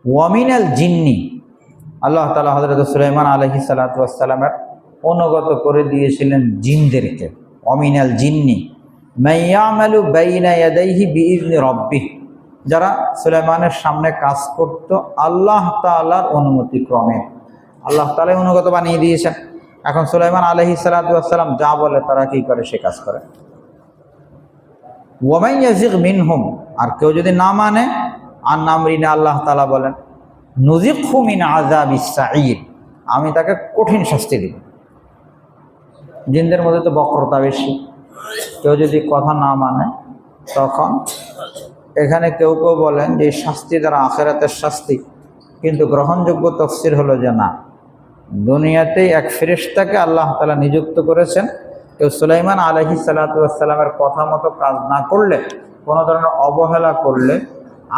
ওয়া মিনাল জিন্নি, আল্লাহ তাআলা হযরত সুলাইমান আলাইহিস সালাতু ওয়াস সালামের অনুগত করে দিয়েছিলেন জিনদেরকে। ওয়া মিনাল জিন্নি মাইয়ামালু বাইনা ইয়াদাইহি বিইذনি রাব্বিহি, যারা সুলাইমানের সামনে কাজ করত আল্লাহ তাআলার অনুমতি ক্রমে। আল্লাহ তাআলা অনুগত বানিয়ে দিয়েছেন। এখন সুলাইমান আলাইহিস সালাতু ওয়াস সালাম যা বলে তারা কি করে, সে কাজ করে। ওয়া মান ইয়াজিগ মিনহুম, আর কেউ যদি না মানে, আর নামরিনা, আল্লাহ তাআলা বলেন নুযিকহু মিন আযাবিস সাঈর, আমি তাকে কঠিন শাস্তি দিব। জিনদের মধ্যে তো বক্রতা বেশি, কেউ যদি কথা না মানে তখন এখানে কেউ কেউ বলেন যে এই শাস্তি দ্বারা আখিরাতের শাস্তি, কিন্তু গ্রহণযোগ্য তাফসীর হলো যে না, দুনিয়াতেই এক ফেরেশতাকে আল্লাহ তাআলা নিযুক্ত করেছেন, কেউ সুলাইমান আলাইহিস সালাতু ওয়াস সালামের কথা মতো কাজ না করলে, কোনো ধরনের অবহেলা করলে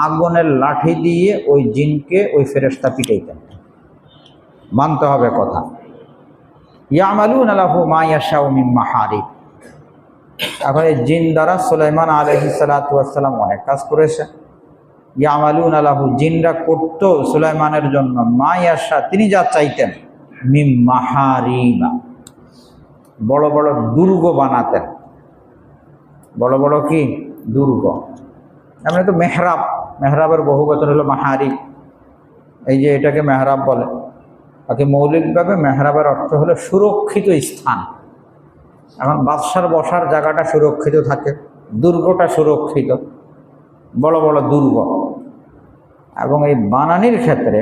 আগুনের লাঠি দিয়ে ওই জিনকে ওই ফেরেশতা পিটাইতেন। মানতে হবে কথা। ইয়ামালুনা লাহু মা ইয়াশাউ মিন মাহারিব, এখন এই জিন দ্বারা সুলাইমান আলাইহিস সালাতু ওয়াস সালাম অনেক কাজ করেছে। ইয়ামালুনা লাহু, জিনরা করত সুলাইমানের জন্য, মা ইয়াশা, তিনি যা চাইতেন, মিন মাহারিবা, বড় বড় দুর্গ বানাতেন। বড় বড় কি দুর্গ, এমনি তো মেহরাব, মেহরাবের বহু বচন হলো মাহারি, এই যে এটাকে মেহরাব বলে। বাকি মৌলিকভাবে মেহরাবের অর্থ হলো সুরক্ষিত স্থান। এখন বাদশার বসার জায়গাটা সুরক্ষিত থাকে, দুর্গটা সুরক্ষিত, বড় বড় দুর্গ। এবং এই বানানির ক্ষেত্রে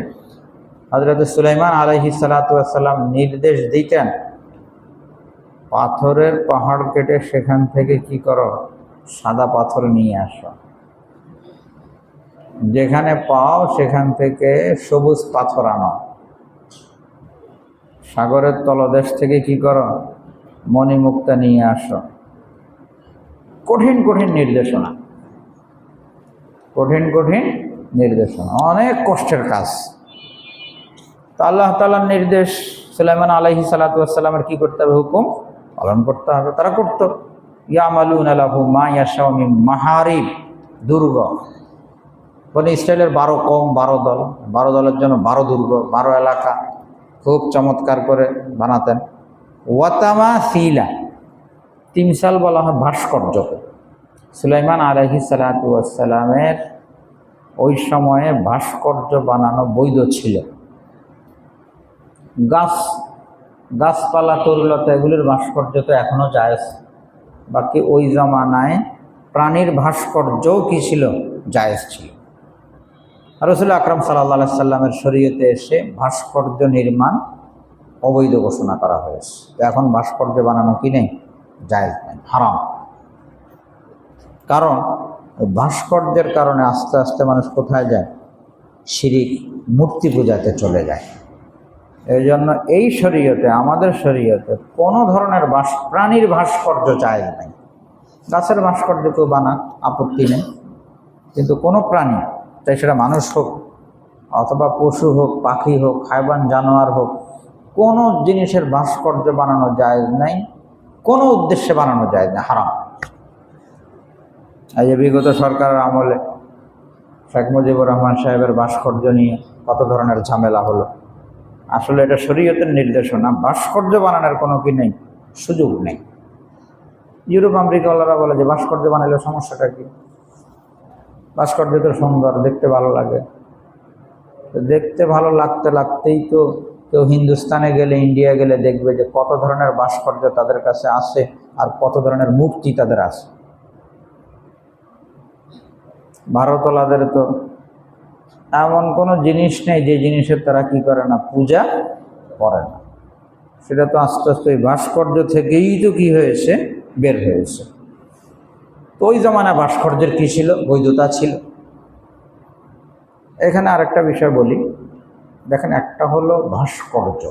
হযরত সুলাইমান আলাইহিস সালাতু ওয়াস সালাম নির্দেশ দিতেন, পাথরের পাহাড় কেটে সেখান থেকে কি করো, সাদা পাথর নিয়ে আসো, যেখানে পাও সেখান থেকে সবুজ পাথর আনো, সাগরের তলদেশ থেকে কি করো, মণিমুক্তা নিয়ে আসো। কঠিন কঠিন নির্দেশনা, কঠিন কঠিন নির্দেশনা, অনেক কষ্টের কাজ। তো আল্লাহ তাআলার নির্দেশ সুলাইমান আলাইহিস সালাতু ওয়াস সালামের কি করতে হবে, হুকুম পালন করতে হবে। তারা করত। ইয়ামালুনা লাহু মা ইয়াশাউ মিন মাহারিব, দুর্গ। বনি ইসরায়েলের 12 কওম, 12 দল, 12 দলের জন্য 12 দুর্গ, 12 এলাকা খুব চমৎকার করে বানাতেন। ওয়াতামাসিলা, তিমসাল বলা হয় ভাস্কর্যকে। সুলাইমান আলাইহিস সালাতু ওয়াস সালামের ওই সময়ে ভাস্কর্য বানানো বৈধ ছিল। গাছপালা, তরুলতা, এগুলির ভাস্কর্য তো এখনও জায়েজ। বাকি ওই জামানায় প্রাণীর ভাস্কর্যও কি ছিল, জায়েজ ছিল। রাসূল আকরাম সাল্লাল্লাহু আলাইহি সাল্লামের শরীয়তে এসে ভাস্কর্য নির্মাণ অবৈধ ঘোষণা করা হয়েছে। এখন ভাস্কর্য বানানো কি নেই, জায়েজ নেই, হারাম। কারণ ভাস্কর্যের কারণে আস্তে আস্তে মানুষ কোথায় যায়, শিরিক, মূর্তি পূজাতে চলে যায়। এই জন্য এই শরীয়তে, আমাদের শরীয়তে কোনো ধরনের প্রাণীর ভাস্কর্য জায়েজ নাই। গাছের ভাস্কর্য কেউ বানাক, আপত্তি নেই, কিন্তু কোনো প্রাণী, তাই সেটা মানুষ হোক অথবা পশু হোক, পাখি হোক, হায়ওয়ান জানোয়ার হোক, কোনো জিনিসের ভাস্কর্য বানানো জায়েজ নাই, কোনো উদ্দেশ্যে বানানো জায়েজ না, হারাম। এই যে বিগত সরকারের আমলে শেখ মুজিবুর রহমান সাহেবের ভাস্কর্য নিয়ে কত ধরনের ঝামেলা হলো। আসলে এটা শরীয়তের নির্দেশনা, ভাস্কর্য বানানোর কোনো কি নেই, সুযোগ নেই। ইউরোপ আমেরিকাওয়ালারা বলে যে ভাস্কর্য বানালে সমস্যাটা কি, ভাস্কর্য তো সুন্দর, দেখতে ভালো লাগে, তো দেখতে ভালো লাগতে লাগতেই তো কেউ হিন্দুস্তানে গেলে, ইন্ডিয়া গেলে দেখবে যে কত ধরনের ভাস্কর্য তাদের কাছে আসে আর কত ধরনের মূর্তি তাদের আছে। ভারতওয়ালাদের তো এমন কোনো জিনিস নেই যে জিনিসের তারা কি করে না, পূজা করে না। সেটা তো আস্তে আস্তে ওই ভাস্কর্য থেকেই তো কি হয়েছে, বের হয়েছে। তো ওই জমানায় ভাস্কর্যের কী ছিল, বৈধতা ছিল। এখানে আরেকটা বিষয় বলি, দেখেন, একটা হলো ভাস্কর্য,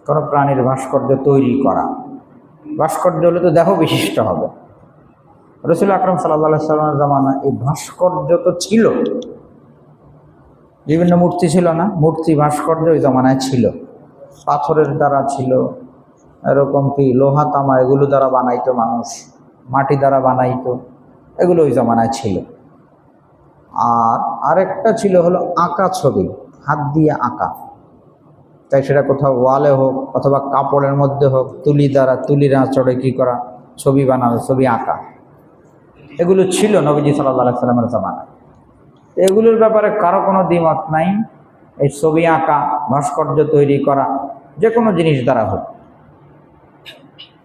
কোনো প্রাণীর ভাস্কর্য তৈরি করা। ভাস্কর্য হলে তো দেহ বিশিষ্ট হবে। রাসূল আকরাম সাল্লাল্লাহু আলাইহি ওয়াসাল্লামের জামানায় এই ভাস্কর্য তো ছিল, বিভিন্ন মূর্তি ছিল না, মূর্তি ভাস্কর্য ওই জামানায় ছিল। পাথরের দ্বারা ছিল, এরকম কি লোহা তামা এগুলো দ্বারা বানাইতো মানুষ, মাটি দ্বারা বানাইতো, এগুলো ওই জামানায় ছিল। আর আরেকটা ছিল হলো আঁকা ছবি, হাত দিয়ে আঁকা, তাই সেটা কোথাও ওয়ালে হোক অথবা কাপড়ের মধ্যে হোক, তুলির আঁচড়ে কী করা, ছবি বানানো, ছবি আঁকা, এগুলো ছিল নবীজি সাল্লাল্লাহু আলাইহি সাল্লামের জামানায়। এগুলোর ব্যাপারে কারো কোনো দ্বিমত নাই। এই ছবি আঁকা, ভাস্কর্য তৈরি করা, যে কোনো জিনিস দ্বারা হোক,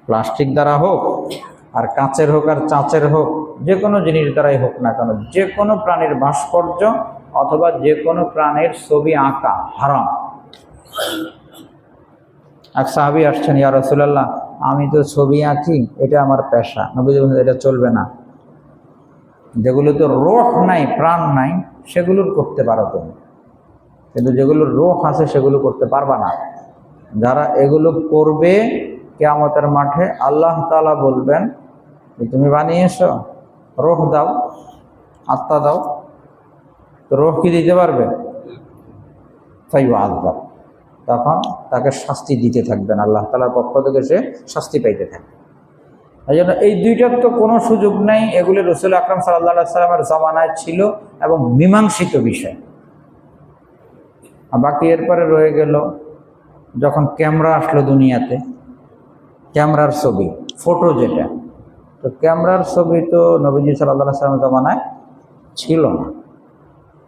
প্লাস্টিক দ্বারা হোক আর কাঁচের হোক আর চাঁচের হোক, যে কোনো জিনিস দ্বারাই হোক না কেন, যে কোনো প্রাণীর ভাস্কর্য অথবা যে কোনো প্রাণীর ছবি আঁকা হারাম। এক সাহাবী আসছেন, ইয়া রাসূলুল্লাহ, আমি তো ছবি আঁকি, এটা আমার পেশা। নবীজি বলেন, এটা চলবে না। যেগুলো তো রূহ নাই, প্রাণ নাই, সেগুলোর করতে পারো তুমি, কিন্তু যেগুলোর রূহ আছে সেগুলো করতে পারবা না। যারা এগুলো করবে কিয়ামতের মাঠে আল্লাহ তাআলা বলবেন যে তুমি বানিয়েছো, রূহ দাও, আত্মা দাও। তো রূহ কি দিতে পারবে? ফায়ুআযাব, তখন তাকে শাস্তি দিতে থাকবেন, আল্লাহ তাআলার পক্ষ থেকে সে শাস্তি পাইতে থাকবে। এই জন্য এই দুইটার তো কোনো সুযোগ নেই। এগুলি রাসূল আকরাম সাল্লাল্লাহু আলাইহি সাল্লামের জামানায় ছিল এবং মীমাংসিত বিষয়। আর বাকি এরপরে রয়ে গেল যখন ক্যামেরা আসলো দুনিয়াতে, ক্যামেরার ছবি, ফটো যেটা, তো ক্যামেরার ছবি তো নবীজি সাল্লাল্লাহু আলাইহি সাল্লামের জামানায় ছিল না।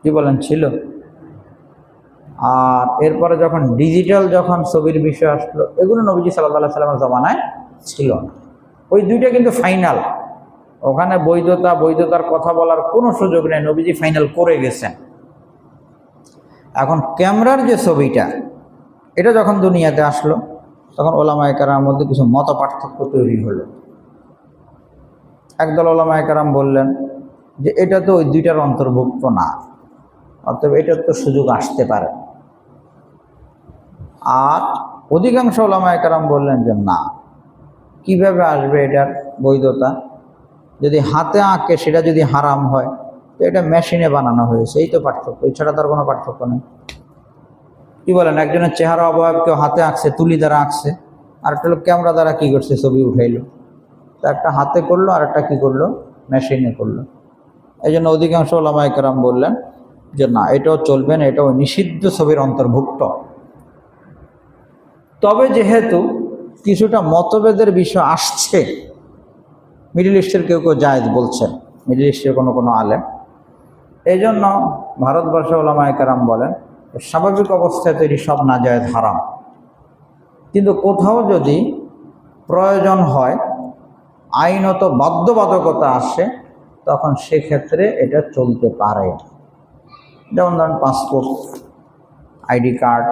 কি বলেন, ছিল? আর এরপরে যখন ডিজিটাল যখন ছবির বিষয় আসলো, এগুলো নবীজি সাল্লাল্লাহু আলাইহি সাল্লামের জামানায় ছিল না। ওই দুইটা কিন্তু ফাইনাল, ওখানে বৈধতার কথা বলার কোনো সুযোগ নেই, নবীজি ফাইনাল করে গেছেন। এখন ক্যামেরার যে ছবিটা, এটা যখন দুনিয়াতে আসলো, তখন ওলামায়ে কেরামের মধ্যে কিছু মত পার্থক্য তৈরি হলো। একদল ওলামায়ে কেরাম বললেন যে এটা তো ওই দুইটার অন্তর্ভুক্ত না, অতএব এটার তো সুযোগ আসতে পারে। আর অধিকাংশ ওলামায়ে কেরাম বললেন যে না, কিভাবে আসবে এটার বৈধতা? যদি হাতে আঁকে সেটা যদি হারাম হয়, তো এটা মেশিনে বানানো হয়েছে, এই তো পার্থক্য, এছাড়া তার কোনো পার্থক্য নেই। কি বলেন, একজনের চেহারা অবয়ব কেউ হাতে আঁকছে, তুলি দ্বারা আঁকছে, আর একটা লোক ক্যামেরা দ্বারা কি করছে, ছবি উঠাইলো। তা একটা হাতে করলো আর একটা কি করলো, মেশিনে করলো। এই জন্য অধিকাংশ ওলামায়ে কেরাম বললেন যে না, এটাও চলবে না, এটাও নিষিদ্ধ ছবির অন্তর্ভুক্ত। তবে যেহেতু কিছুটা মতভেদের বিষয় আসছে, মিডল ইস্টের কেউ কেউ জায়েজ বলছেন, মিডল ইস্টের কোনো আলেম, এই জন্য ভারতবর্ষে ওলামায়ে কেরাম বলেন স্বাভাবিক অবস্থায় তৈরি সব নাজায়েজ, হারাম। কিন্তু কোথাও যদি প্রয়োজন হয়, আইনত বাধ্যবাধকতা আসে, তখন সেক্ষেত্রে এটা চলতে পারে। যেমন ধরেন পাসপোর্ট, আইডি কার্ড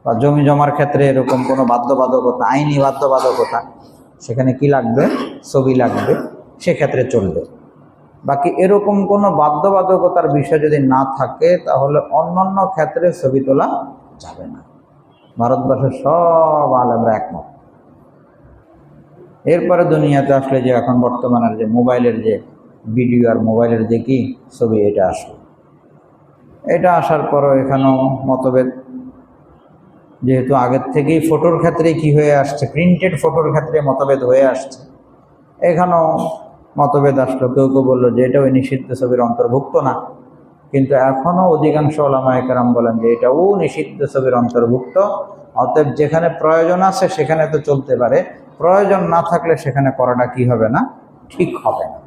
বা জমি জমার ক্ষেত্রে এরকম কোনো বাধ্যবাধকতা, আইনি বাধ্যবাধকতা, সেখানে কি লাগবে, ছবি লাগবে, সেক্ষেত্রে চলবে। বাকি এরকম কোনো বাধ্যবাধকতার বিষয় যদি না থাকে, তাহলে অন্যান্য ক্ষেত্রে ছবি তোলা যাবে না। ভারতবর্ষের সব আলেমরা একমত। এরপরে দুনিয়াতে আসলে যে এখন বর্তমানের যে মোবাইলের যে ভিডিও আর মোবাইলের যে কি ছবি, এটা আসলো, এটা আসার পরও এখানেও মতভেদ। যেহেতু আগের থেকেই ফটোর ক্ষেত্রে কি হয়ে আসছে, প্রিন্টেড ফটোর ক্ষেত্রে মতভেদ হয়ে আসছে, এখানেও মতভেদ আসলো। কেউ কেউ বললো যে এটা ওই নিষিদ্ধ ছবির অন্তর্ভুক্ত না, কিন্তু এখনও অধিকাংশ ওলামায়ে কেরাম বলেন যে এটাও নিষিদ্ধ ছবির অন্তর্ভুক্ত। অতএব যেখানে প্রয়োজন আছে সেখানে তো চলতে পারে, প্রয়োজন না থাকলে সেখানে করাটা কি হবে না, ঠিক হবে না।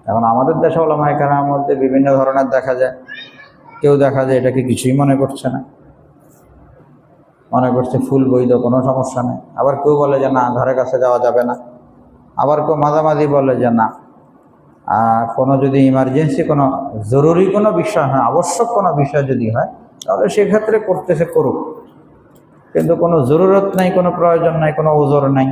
এখন আমাদের দেশে ওলামায়ে কেরামের মধ্যে বিভিন্ন ধরনের দেখা যায়। কেউ দেখা যায় এটাকে কিছুই মনে করছে না, মনে করছে ফুল বৈধ, কোনো সমস্যা নেই। আবার কেউ বলে যে না, ধারে কাছে যাওয়া যাবে না। আবার কেউ মাঝামাঝি বলে যে না, কোনো যদি ইমার্জেন্সি কোনো জরুরি কোনো বিষয় হয়, আবশ্যক কোনো বিষয় যদি হয়, তাহলে সেক্ষেত্রে করতেছে করুক, কিন্তু কোনো জরুরত নাই, কোনো প্রয়োজন নাই, কোনো ওজর নাই।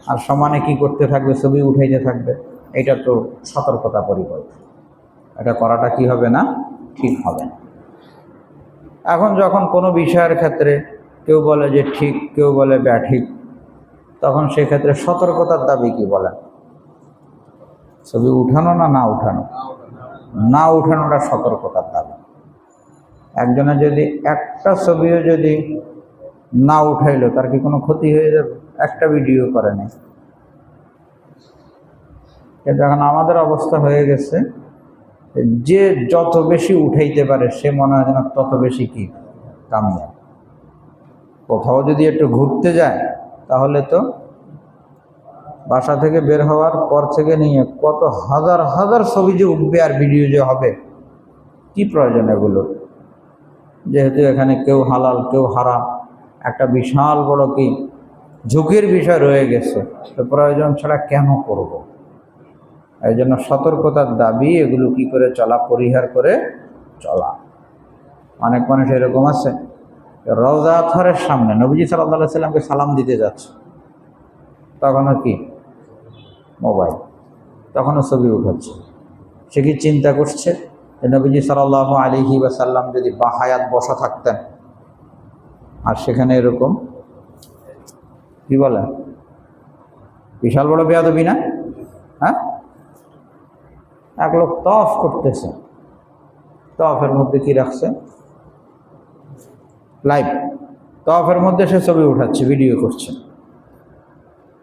আর সমানে কি করতে থাকবে, ছবি উঠাইতে থাকবে, এটা তো সতর্কতা পরিকল্পনা। এটা করাটা কি হবে না, ঠিক হবে না। এখন যখন কোনো বিষয়ের ক্ষেত্রে কেউ বলে যে ঠিক, কেউ বলে ব্যাঠিক, তখন সেক্ষেত্রে সতর্কতার দাবি কি বলেন? ছবি উঠানো না না উঠানো? না উঠানোটা সতর্কতার দাবি। একজনে যদি একটা ছবিও যদি না উঠাইলো, তার কি কোনো ক্ষতি হয়ে যাবে? একটা ভিডিও করে নেই। কিন্তু এখন আমাদের অবস্থা হয়ে গেছে, যে যত বেশি উঠাইতে পারে সে মনে হয় যেন তত বেশি কি কামিয়াব। কোথাও যদি একটু ঘুরতে যায়, তাহলে তো বাসা থেকে বের হওয়ার পর থেকে নিয়ে কত হাজার হাজার ছবি যে উঠবে আর ভিডিও যে হবে, কি প্রয়োজন এগুলো? যেহেতু এখানে কেউ হালাল কেউ হারাম, একটা বিশাল বড় কি ঝুঁকির বিষয় রয়ে গেছে, তো প্রয়োজন ছাড়া কেন করব? এই জন্য সতর্কতার দাবি, এগুলো কি করে চলা, পরিহার করে চলা। অনেক মানুষ এরকম আছে, রওজা আতহারের সামনে নবীজি সাল্লাল্লাহু আলাইহি সাল্লামকে সালাম দিতে যাচ্ছে, তখনও কি মোবাইল, তখনও ছবি উঠাচ্ছে। সে কি চিন্তা করছে যে নবীজি সাল্লাল্লাহু আলাইহি ওয়াসাল্লাম যদি বাহায়াত বসা থাকতেন আর সেখানে এরকম কি বলে, বিশাল বড় বেয়াদবি না? হ্যাঁ, এক লোক তওয়াফ করতেছে, তওয়াফের মধ্যে কি রাখছে, লাইভ, তওয়াফের মধ্যে সে ছবি উঠাচ্ছে, ভিডিও করছে।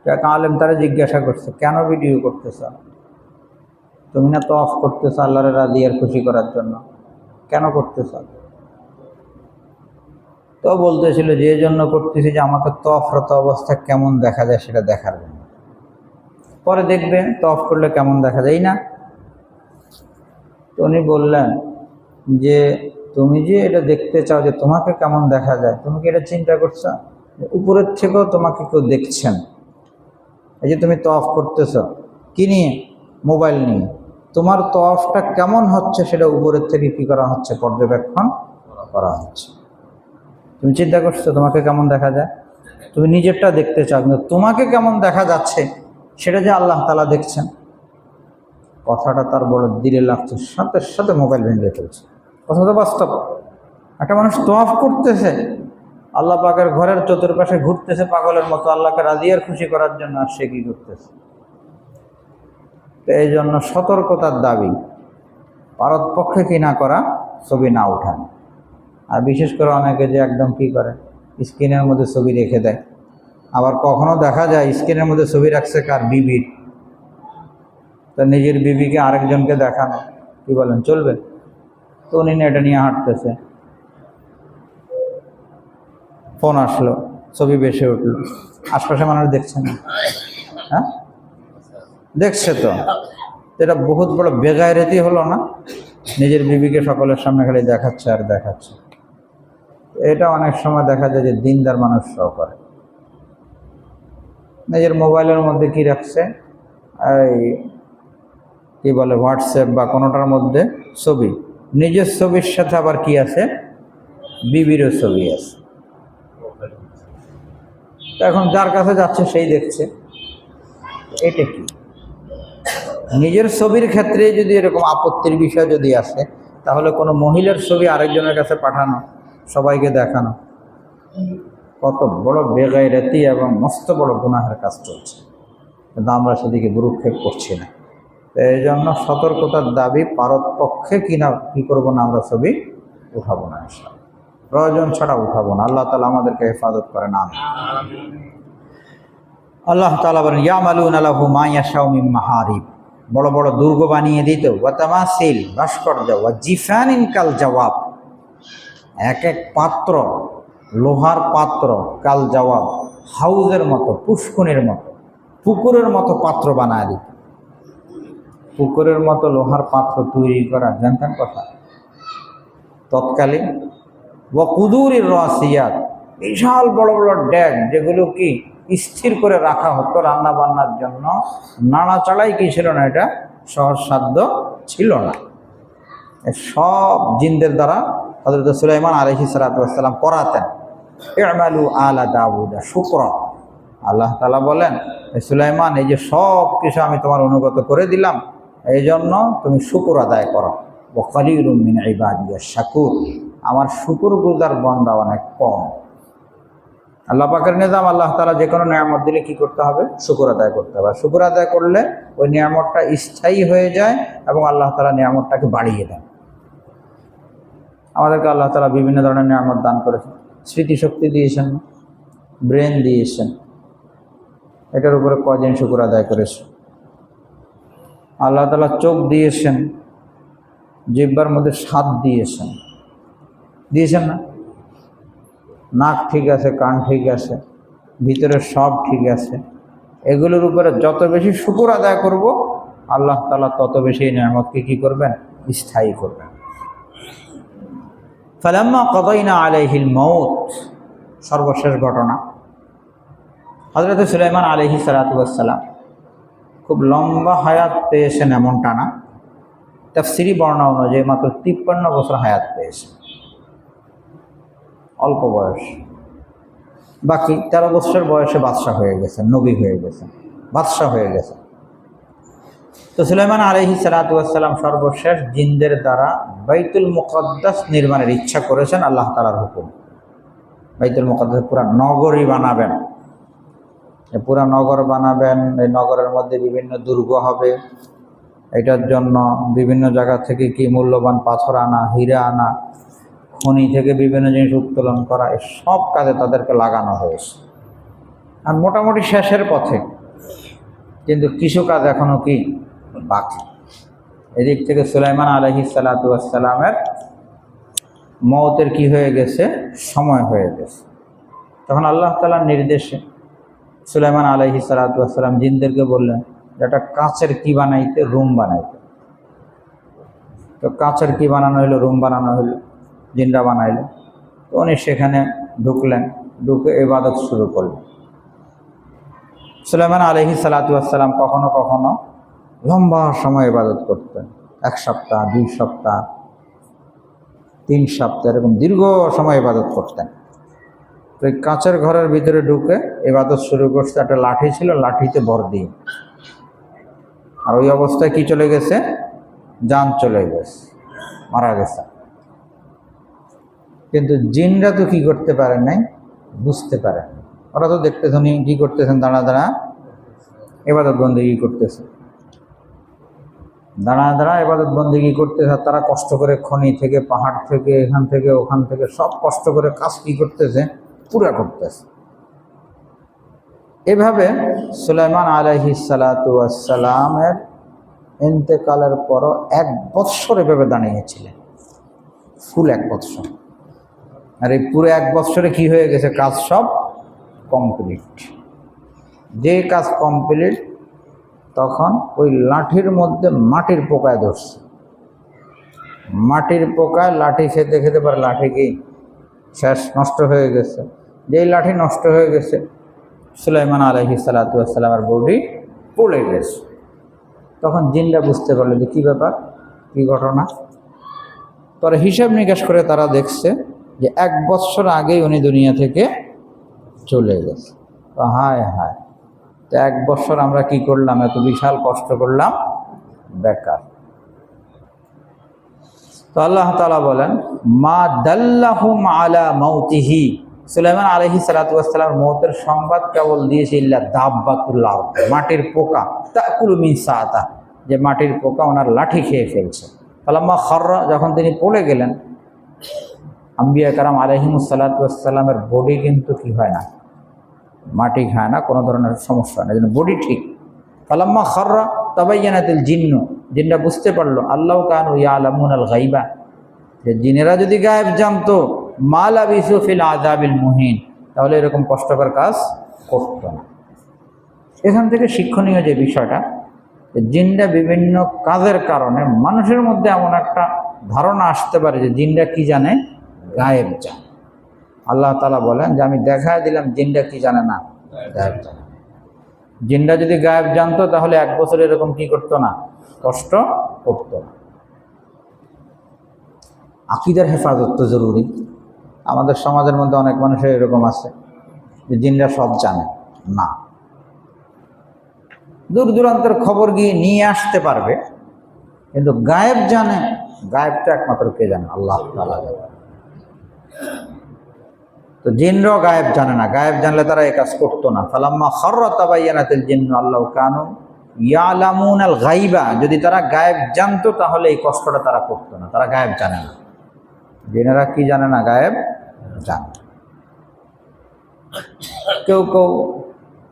এক আলেম তারা জিজ্ঞাসা করছে, কেন ভিডিও করতেছ? তুমি না তওয়াফ করতেছ আল্লাহর রাজি আর খুশি করার জন্য, কেন করতেছ? তো বলতেছিল যে এই জন্য করতেছি যে আমাকে তওয়াফরত অবস্থায় কেমন দেখা যায় সেটা দেখার জন্য। পরে দেখবে তওয়াফ করলে কেমন দেখা যায় না। তো উনি বললেন যে তুমি যে এটা দেখতে চাও যে তোমাকে কেমন দেখা যায়, তুমি কি এটা চিন্তা করছো উপরের থেকেও তোমাকে কেউ দেখছেন? এই যে তুমি তওয়াফ করতেছ কি নিয়ে, মোবাইল নিয়ে, তোমার তওয়াফটা কেমন হচ্ছে সেটা উপরের থেকে কি করা হচ্ছে, পর্যবেক্ষণ করা হচ্ছে। তুমি চিন্তা করছো তোমাকে কেমন দেখা যায়? তুমি নিজেরটা দেখতে চাও, কিন্তু তোমাকে কেমন দেখা যাচ্ছে সেটা যে আল্লাহ তাআলা দেখছেন। কথাটা তার বড় দিলে লাগছে, সাথে সাথে মোবাইল ভেঙে ফেলছে। কথা তো বাস্তব। একটা মানুষ তওয়াফ করতেছে, আল্লাহ পাকের ঘরের চতুর্পাশে ঘুরতেছে পাগলের মতো আল্লাহকে রাজি আর খুশি করার জন্য, আর সে কি করতেছে? তো এই জন্য সতর্কতার দাবি, পারতপক্ষে কি না করা, ছবি না উঠানো। আর বিশেষ করে অনেকে যে একদম কি করে, স্ক্রিনের মধ্যে ছবি রেখে দেয়। আবার কখনো দেখা যায় স্ক্রিনের মধ্যে ছবি রাখছে কার, বিবির, তা নিজের বিবিকে আরেকজনকে দেখানো, কি বলেন চলবে? তো উনি এটা নিয়ে হাঁটতেছে, ফোন আসলো, ছবি বেশি উঠলো, আশপাশে মানুষ দেখছে না, হ্যাঁ দেখছে তো, এটা বহুত বড় বেগায়রেতি হলো না? নিজের বিবিকে সকলের সামনে খালি দেখাচ্ছে আর দেখাচ্ছে। এটা অনেক সময় দেখা যায় যে দিনদার মানুষরাও করে। নিজের মোবাইলের মধ্যে কি রাখছে, এই কি বলে হোয়াটসঅ্যাপ বা কোনোটার মধ্যে ছবি, নিজের ছবির সাথে আবার কি আছে, বিবিরও ছবি আছে। এখন যার কাছে যাচ্ছে সেই দেখছে। এটা কি, নিজের ছবির ক্ষেত্রে যদি এরকম আপত্তির বিষয় যদি আসে, তাহলে কোনো মহিলার ছবি আরেকজনের কাছে পাঠানো, সবাইকে দেখানো, কত বড় বেগায়রতি এবং মস্ত বড় গুনাহের কাজ চলছে, কিন্তু আমরা সেদিকে ভ্রুক্ষেপ করছি না। এই জন্য সতর্কতার দাবি, পারতপক্ষে কি করবো না, আমরা ছবি উঠাবো না, প্রয়োজন ছাড়া উঠাবো না। আল্লাহ তাআলা আমাদেরকে হেফাজত করেন, আমিন। আল্লাহ তাআলা বলেন ইয়ামালুনা লাহু মা ইয়াশাউ মিন মাহারিব, বড় বড় দুর্গ বানিয়ে দিত, ওয়া তামাসিল, ভাস্কর্য, ওয়া জিফানিন কাল জওয়াব, এক এক পাত্র, লোহার পাত্র, কাল জওয়াব, হাউজের মতো, পুষ্কুনির মতো, পুকুরের মতো পাত্র বানায় দিত। পুকুরের মতো লোহার পাত্র তৈরি করা, জানতেন কথা? তৎকালীন ওয়াকুদুরির রাসিয়াত, বিশাল বড় বড় ড্যাগ, যেগুলো কি স্থির করে রাখা হতো রান্না বান্নার জন্য। নাড়াচাড়াই কি ছিল না, এটা সহজসাধ্য ছিল না। সব জিনদের দ্বারা হযরত সুলাইমান আলাইহিস সালাতু ওয়াস সালাম করাতেন। ই'মালু আলা দাউদা শুকরা, আল্লাহ তাআলা বলেন, সুলাইমান, এই যে সব কিছু আমি তোমার অনুগত করে দিলাম, এই জন্য তুমি শুকর আদায় করো। ওয়া কালিলুম মিন ইবাদিয়াশ শাকুর, আমার শুকরগুজার বান্দা অনেক কম। আল্লাহ পাকের নিজাম, আল্লাহ তাআলা যে কোনো নিয়ামত দিলে কি করতে হবে? শুকর আদায় করতে হবে। শুকর আদায় করলে ওই নিয়ামতটা স্থায়ী হয়ে যায় এবং আল্লাহ তাআলা নিয়ামতটাকে বাড়িয়ে দেন। আমাদেরকে আল্লাহ তাআলা বিভিন্ন ধরনের নিয়ামত দান করেছেন। স্মৃতিশক্তি দিয়েছেন, ব্রেন দিয়েছেন, এটার উপরে কয়দিন শুকর আদায় করেছে? আল্লাহ তাআলা চোখ দিয়েছেন, জিহ্বার মধ্যে স্বাদ দিয়েছেন, দিয়েছেন না? নাক ঠিক আছে, কান ঠিক আছে, ভিতরে সব ঠিক আছে। এগুলোর উপরে যত বেশি শুকর আদায় করব, আল্লাহ তাআলা তত বেশি নিয়ামতকে কী করবেন? স্থায়ী করবেন। ফালাম্মা কাদাইনা আলাইহিল মাউত, সর্বশেষ ঘটনা, হযরত সুলাইমান আলাইহিস সালাতু ওয়াস সালাম খুব লম্বা হায়াত পেয়েছেন এমনটা না। তাফসিরি বর্ণনা অনুযায়ী মাত্র 53 বছর হায়াত পেয়েছেন, অল্প বয়স। বাকি 13 বছর বয়সে বাদশাহ হয়ে গেছেন, নবী হয়ে গেছেন, বাদশাহ হয়ে গেছেন। তো সুলাইমান আলাইহিস সালাতু ওয়াস সালাম সর্বশেষ জিনদের দ্বারা বাইতুল মুকাদ্দাস নির্মাণের ইচ্ছা করেছেন আল্লাহ তাআলার হুকুম। বাইতুল মুকাদ্দাস পুরা নগরী বানাবেন, পুরা নগর বানাবেন। এই নগরের মধ্যে বিভিন্ন দুর্গ হবে, এটার জন্য বিভিন্ন জায়গা থেকে কি মূল্যবান পাথর আনা, হীরা আনা, খনি থেকে বিভিন্ন জিনিস উত্তোলন করা, এই সব কাজে তাদেরকে লাগানো হয়েছে। আর মোটামুটি শেষের পথে, কিন্তু কিছু কাজ এখনো কি বাকি। এদিক থেকে সুলাইমান আলাইহিস সালাতু ওয়াস সালামের মওতের কি হয়ে গেছে? সময় হয়ে গেছে। তখন আল্লাহ তাআলার নির্দেশে সুলাইমান আলাইহিস সালাতু ওয়াস সালাম জিনদেরকে বললেন যে একটা কাঁচের কি বানাইতে, রুম বানাইতে। তো কাঁচের কি বানানো হলো? রুম বানানো হলো, জিনরা বানাইল। তো উনি সেখানে ঢুকলেন, ঢুকে ইবাদত শুরু করলেন। সুলাইমান আলাইহিস সালাতু ওয়াস সালাম কখনো কখনো লম্বা সময় ইবাদত করতেন, 1 সপ্তাহ, 2 সপ্তাহ, 3 সপ্তাহ, এরকম দীর্ঘ সময় ইবাদত করতেন। তো এই কাঁচের ঘরের ভিতরে ঢুকে ইবাদত শুরু করতে, একটা লাঠি ছিল, লাঠিতে ভর দিয়ে। আর ওই অবস্থায় কি চলে গেছে? জান চলে গেছে, মারা গেছে। কিন্তু জিনরা তো কি করতে পারেন নাই, বুঝতে পারেন। ওরা তো দেখতেছেন কি করতেছেন, দাঁড়া দাঁড়া ইবাদত বন্দেগী করতেছে, দাঁড়া দাঁড়া ইবাদত বন্দেগী করতেছে। তারা কষ্ট করে খনি থেকে, পাহাড় থেকে, এখান থেকে, ওখান থেকে সব কষ্ট করে কাজ কি করতেছে? পুরা করতেছে। এভাবে সুলাইমান আলাইহিস সালাতু ওয়াস সালামের ইন্তেকালের পরও 1 বৎসর এভাবে দাঁড়িয়েছিলেন, ফুল 1 বৎসর। আর এই পুরো 1 বৎসরে কি হয়ে গেছে? কাজ সব কমপ্লিট। যে কাজ কমপ্লিট, তখন ওই লাঠির মধ্যে মাটির পোকায় ধরছে। মাটির পোকায় লাঠি খেতে খেতে পরে লাঠি কি শেষ, নষ্ট হয়ে গেছে। যেই লাঠি নষ্ট হয়ে গেছে, সুলাইমান আলাইহিস সালাতু ওয়াস সালামের বডি পড়ে গেছে। তখন জিনরা বুঝতে পারলো যে কী ব্যাপার, কী ঘটনা। পরে হিসাব নিকাশ করে তারা দেখছে যে 1 বৎসর আগেই উনি দুনিয়া থেকে চলে গেছে। তো হায় হায়, তো 1 বৎসর আমরা কি করলাম? এত বিশাল কষ্ট করলাম বেকার। তো আল্লাহ তাআলা বলেন, মা দাল্লাহুম আলা মাউতিহি, সুলাইমান আলাইহিস সালাতু ওয়াস সালামের মওতের সংবাদ কেবল দিয়েছে ইল্লা দাব্বাতুল আরদ, মাটির পোকা, তাকুলু মিন সাআতা, যে মাটির পোকা ওনার লাঠি খেয়ে ফেলছে। ফালাম্মা খাররা, যখন তিনি পড়ে গেলেন, আম্বিয়া কারাম আলাইহিমুস সালাতু ওয়াস সালামের বডি কিন্তু কি হয় না, মাটি খায় না, কোনো ধরনের সমস্যা নেই, যেন বডি ঠিক। ফালাম্মা খাররা তাবায়্যানাতিল জিন্নু, জিনরা বুঝতে পারলো, আল্লাহ কানু ইয়ালামুনাল গায়বা, যে জিনেরা যদি গায়েব জানতো, মা লাবিসু ফিল আযাবিল মুহিন, তাহলে এরকম কষ্টকর কাজ করতো না। এখান থেকে শিক্ষণীয় যে বিষয়টা, জিনরা বিভিন্ন কাজের কারণে মানুষের মধ্যে এমন একটা ধারণা আসতে পারে যে জিনরা কি জানে, গায়েব জানে। আল্লাহ তাআলা বলেন যে আমি দেখায় দিলাম জিনরা কি জানে না, গায়েব জানে। জিনরা যদি গায়েব জানতো তাহলে 1 বছর এরকম কি করতো না, কষ্ট করতো না। আকীদার হেফাজত তো জরুরি। আমাদের সমাজের মধ্যে অনেক মানুষের এরকম আছে যে জিনরা সব জানে না, দূর দূরান্তের খবর গিয়ে নিয়ে আসতে পারবে, কিন্তু গায়েব জানে, গায়েবটা একমাত্র কে জানে, আল্লাহ তাআলা জানে। তো জিনরাও গায়েব জানে না, গায়েব জানলে তারা এই কাজ করতো না। ফালাম্মা খাররা তাবায়্যানাতিল জিন্নু আল্লাহু কানু ইয়ালামুনাল গায়বা, যদি তারা গায়েব জানতো তাহলে এই কষ্টটা তারা করতো না। তারা গায়েব জানে না। জিনেরা কি জানে না, গায়েব জানে। কেউ কেউ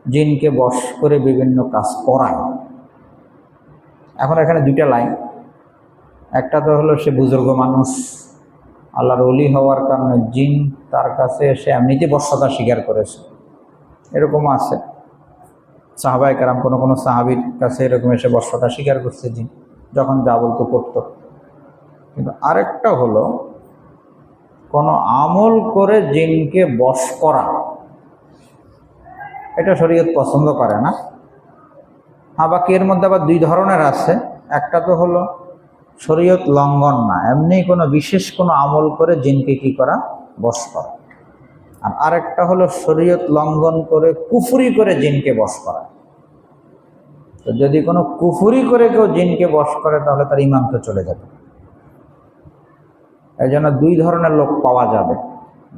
জিনকে বশ করে বিভিন্ন কাজ করায়। এখন এখানে 2টা লাইন। একটা তো হলো সে বুজুর্গ মানুষ, আল্লাহর ওলি হওয়ার কারণে জিন তার কাছে এসে এমনিতে বশ্যতা স্বীকার করেছে, এরকমও আছে। সাহাবায়ে কেরাম কোনো কোনো সাহাবীর কাছে এরকম এসে বশ্যতা স্বীকার করছে জিন, যখন যা বলতো করতো। কিন্তু আরেকটা হলো কোনো আমল করে জিনকে বশ করা, এটা শরীয়ত পছন্দ করে না। বাকি এর মধ্যে আবার 2 ধরনের আছে। একটা তো হলো শরীয়ত লঙ্ঘন না, এমনি কোনো বিশেষ কোনো আমল করে জিনকে কি করা, বশ করা। আর আরেকটা হলো শরীয়ত লঙ্ঘন করে কুফরি করে জিনকে বশ করা। তো যদি কোনো কুফরি করে কেউ জিনকে বশ করে তাহলে তার ঈমান তো চলে যাবে। এই জন্য 2 ধরনের লোক পাওয়া যাবে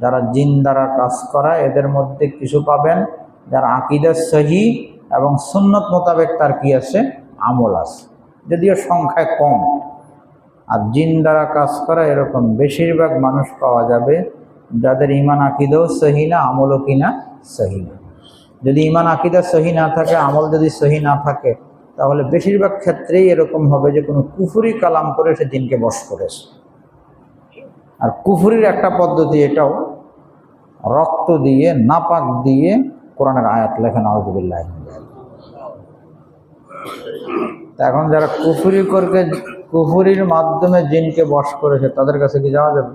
যারা জিন দ্বারা কাজ করায়। এদের মধ্যে কিছু পাবেন যার আকীদা সহি এবং সুন্নত মোতাবেক তার কি আছে, আমল আছে, যদিও সংখ্যায় কম। আর জিন দ্বারা কাজ করা এরকম বেশিরভাগ মানুষ পাওয়া যাবে যাদের ঈমান আকীদাও সহি না, আমলও কিনা সহি না। যদি ঈমান আকীদা সহি না থাকে, আমল যদি সহি না থাকে, তাহলে বেশিরভাগ ক্ষেত্রেই এরকম হবে যে কোনো কুফরি কালাম করে সে জিনকে বশ করেছে। আর কুফরির একটা পদ্ধতি এটাও, রক্ত দিয়ে, নাপাক দিয়ে কোরআনের আয়াত লেখা, নাউযুবিল্লাহ। এখন যারা কুফরি করকে কুফরির মাধ্যমে জিনকে বশ করেছে তাদের কাছে কি যাওয়া যাবে?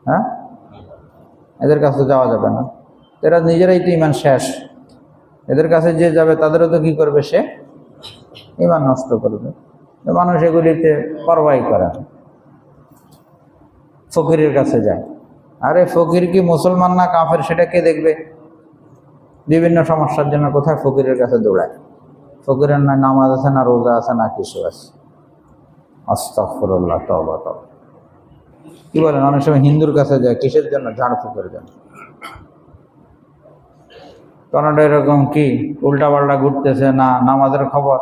হ্যাঁ, এদের কাছে যাওয়া যাবে না। এরা নিজেরাই তো ঈমান শেষ। এদের কাছে যে যাবে তাদেরও তো কি করবে, সে ঈমান নষ্ট করবে। মানুষ এগুলিতে পরোয়াই করে না, ফকিরের কাছে যায়। আরে ফকির কি মুসলমান না কাফের সেটা কে দেখবে? বিভিন্ন সমস্যার জন্য কোথায় ফকিরের কাছে দৌড়ায়। ফকিরের না নামাজ আছে, না রোজা আছে, না কিছু আছে। আস্তাগফিরুল্লাহ, তওবা তওবা। কি বলেন, অনেক সময় হিন্দুর কাছে যায় কিসের জন্য? ঝাড়ফুঁকের জন্য। কারণটা এরকম কি উল্টা পাল্টা ঘুরতেছে, না নামাজের খবর,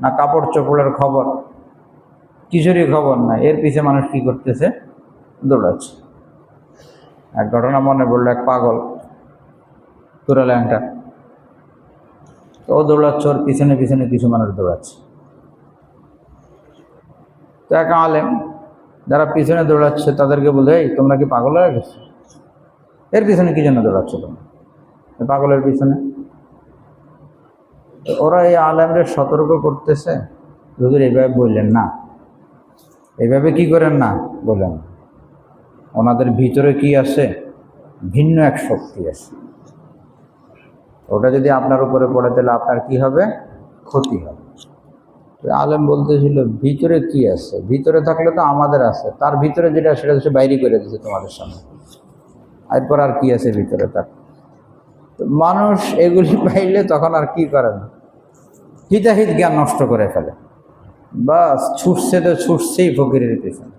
না কাপড় চোপড়ের খবর, কিছুরই খবর নাই। এর পিছে মানুষ কি করতেছে, দৌড়াচ্ছে। এক ঘটনা মনে পড়লো, এক পাগল পুরা ল্যাংটা, তো ও দৌড়াচ্ছে, ওর পিছনে পিছনে কিছু মানুষ দৌড়াচ্ছে। তো এক আলেম যারা পিছনে দৌড়াচ্ছে তাদেরকে বলে, এই তোমরা কি পাগল হয়ে গেছো? এর পিছনে কি জন্য দৌড়াচ্ছ তোমরা, পাগলের পিছনে? ওরা এই আলেমরে সতর্ক করতেছে, হুজুর এইভাবে বললেন না, এইভাবে কি করেন না বলেন। ওনাদের ভিতরে কি আছে, ভিন্ন এক শক্তি আছে। ওটা যদি আপনার উপরে পড়ে তাহলে আপনার কি হবে, ক্ষতি হবে। আলেম বলতেছিল ভিতরে কি আছে, ভিতরে থাকলে তো আমাদের আছে, তার ভিতরে যেটা সেটা সে বাইরে করে দিচ্ছে তোমাদের সামনে, এরপর আর কি আছে ভিতরে তার। মানুষ এগুলি পাইলে তখন আর কি করে না, হিতাহিত জ্ঞান নষ্ট করে ফেলে, বাস ছুটছে তো ছুটছেই ফকিরের পিছনে।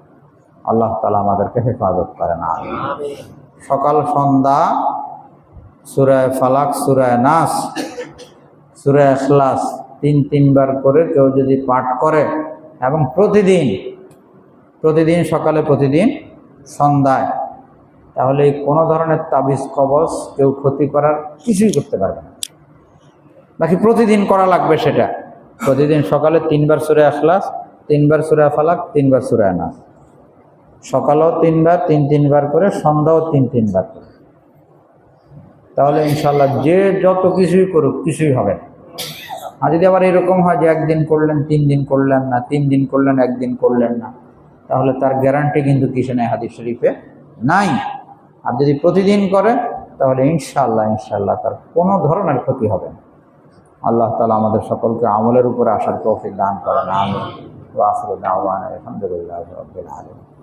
আল্লাহ তাআলা আমাদেরকে হেফাজত করেন। সকাল সন্ধ্যা সূরা ফালাক, সূরা নাস, সূরা ইখলাস 3-3 বার করে কেউ যদি পাঠ করে এবং প্রতিদিন সকালে, প্রতিদিন সন্ধ্যায়, তাহলে কোনো ধরনের তাবিজ কবজ কেউ ক্ষতি করার কিছুই করতে পারবে না। বাকি প্রতিদিন করা লাগবে সেটা। প্রতিদিন সকালে 3 বার সূরা ইখলাস, 3 বার সূরা ফালাক, 3 বার সূরা নাস। সকালেও 3 বার, 3 বার করে, সন্ধ্যাও 3 বার করে। তাহলে ইনশাআল্লাহ যে যত কিছুই করুক কিছুই হবে না। আর যদি আবার এরকম হয় যে একদিন করলেন 3 দিন করলেন না, 3 দিন করলেন একদিন করলেন না, তাহলে তার গ্যারান্টি কিন্তু কিছু নেই, হাদিস শরীফে নাই। আর যদি প্রতিদিন করে তাহলে ইনশাআল্লাহ তার কোনো ধরনের ক্ষতি হবে না। আল্লাহ তাআলা আমাদের সকলকে আমলের উপরে আসার তৌফিক দান করেন। আমিন। ওয়া আখিরু দাওয়ানা আলহামদুলিল্লাহি রাব্বিল আলামিন।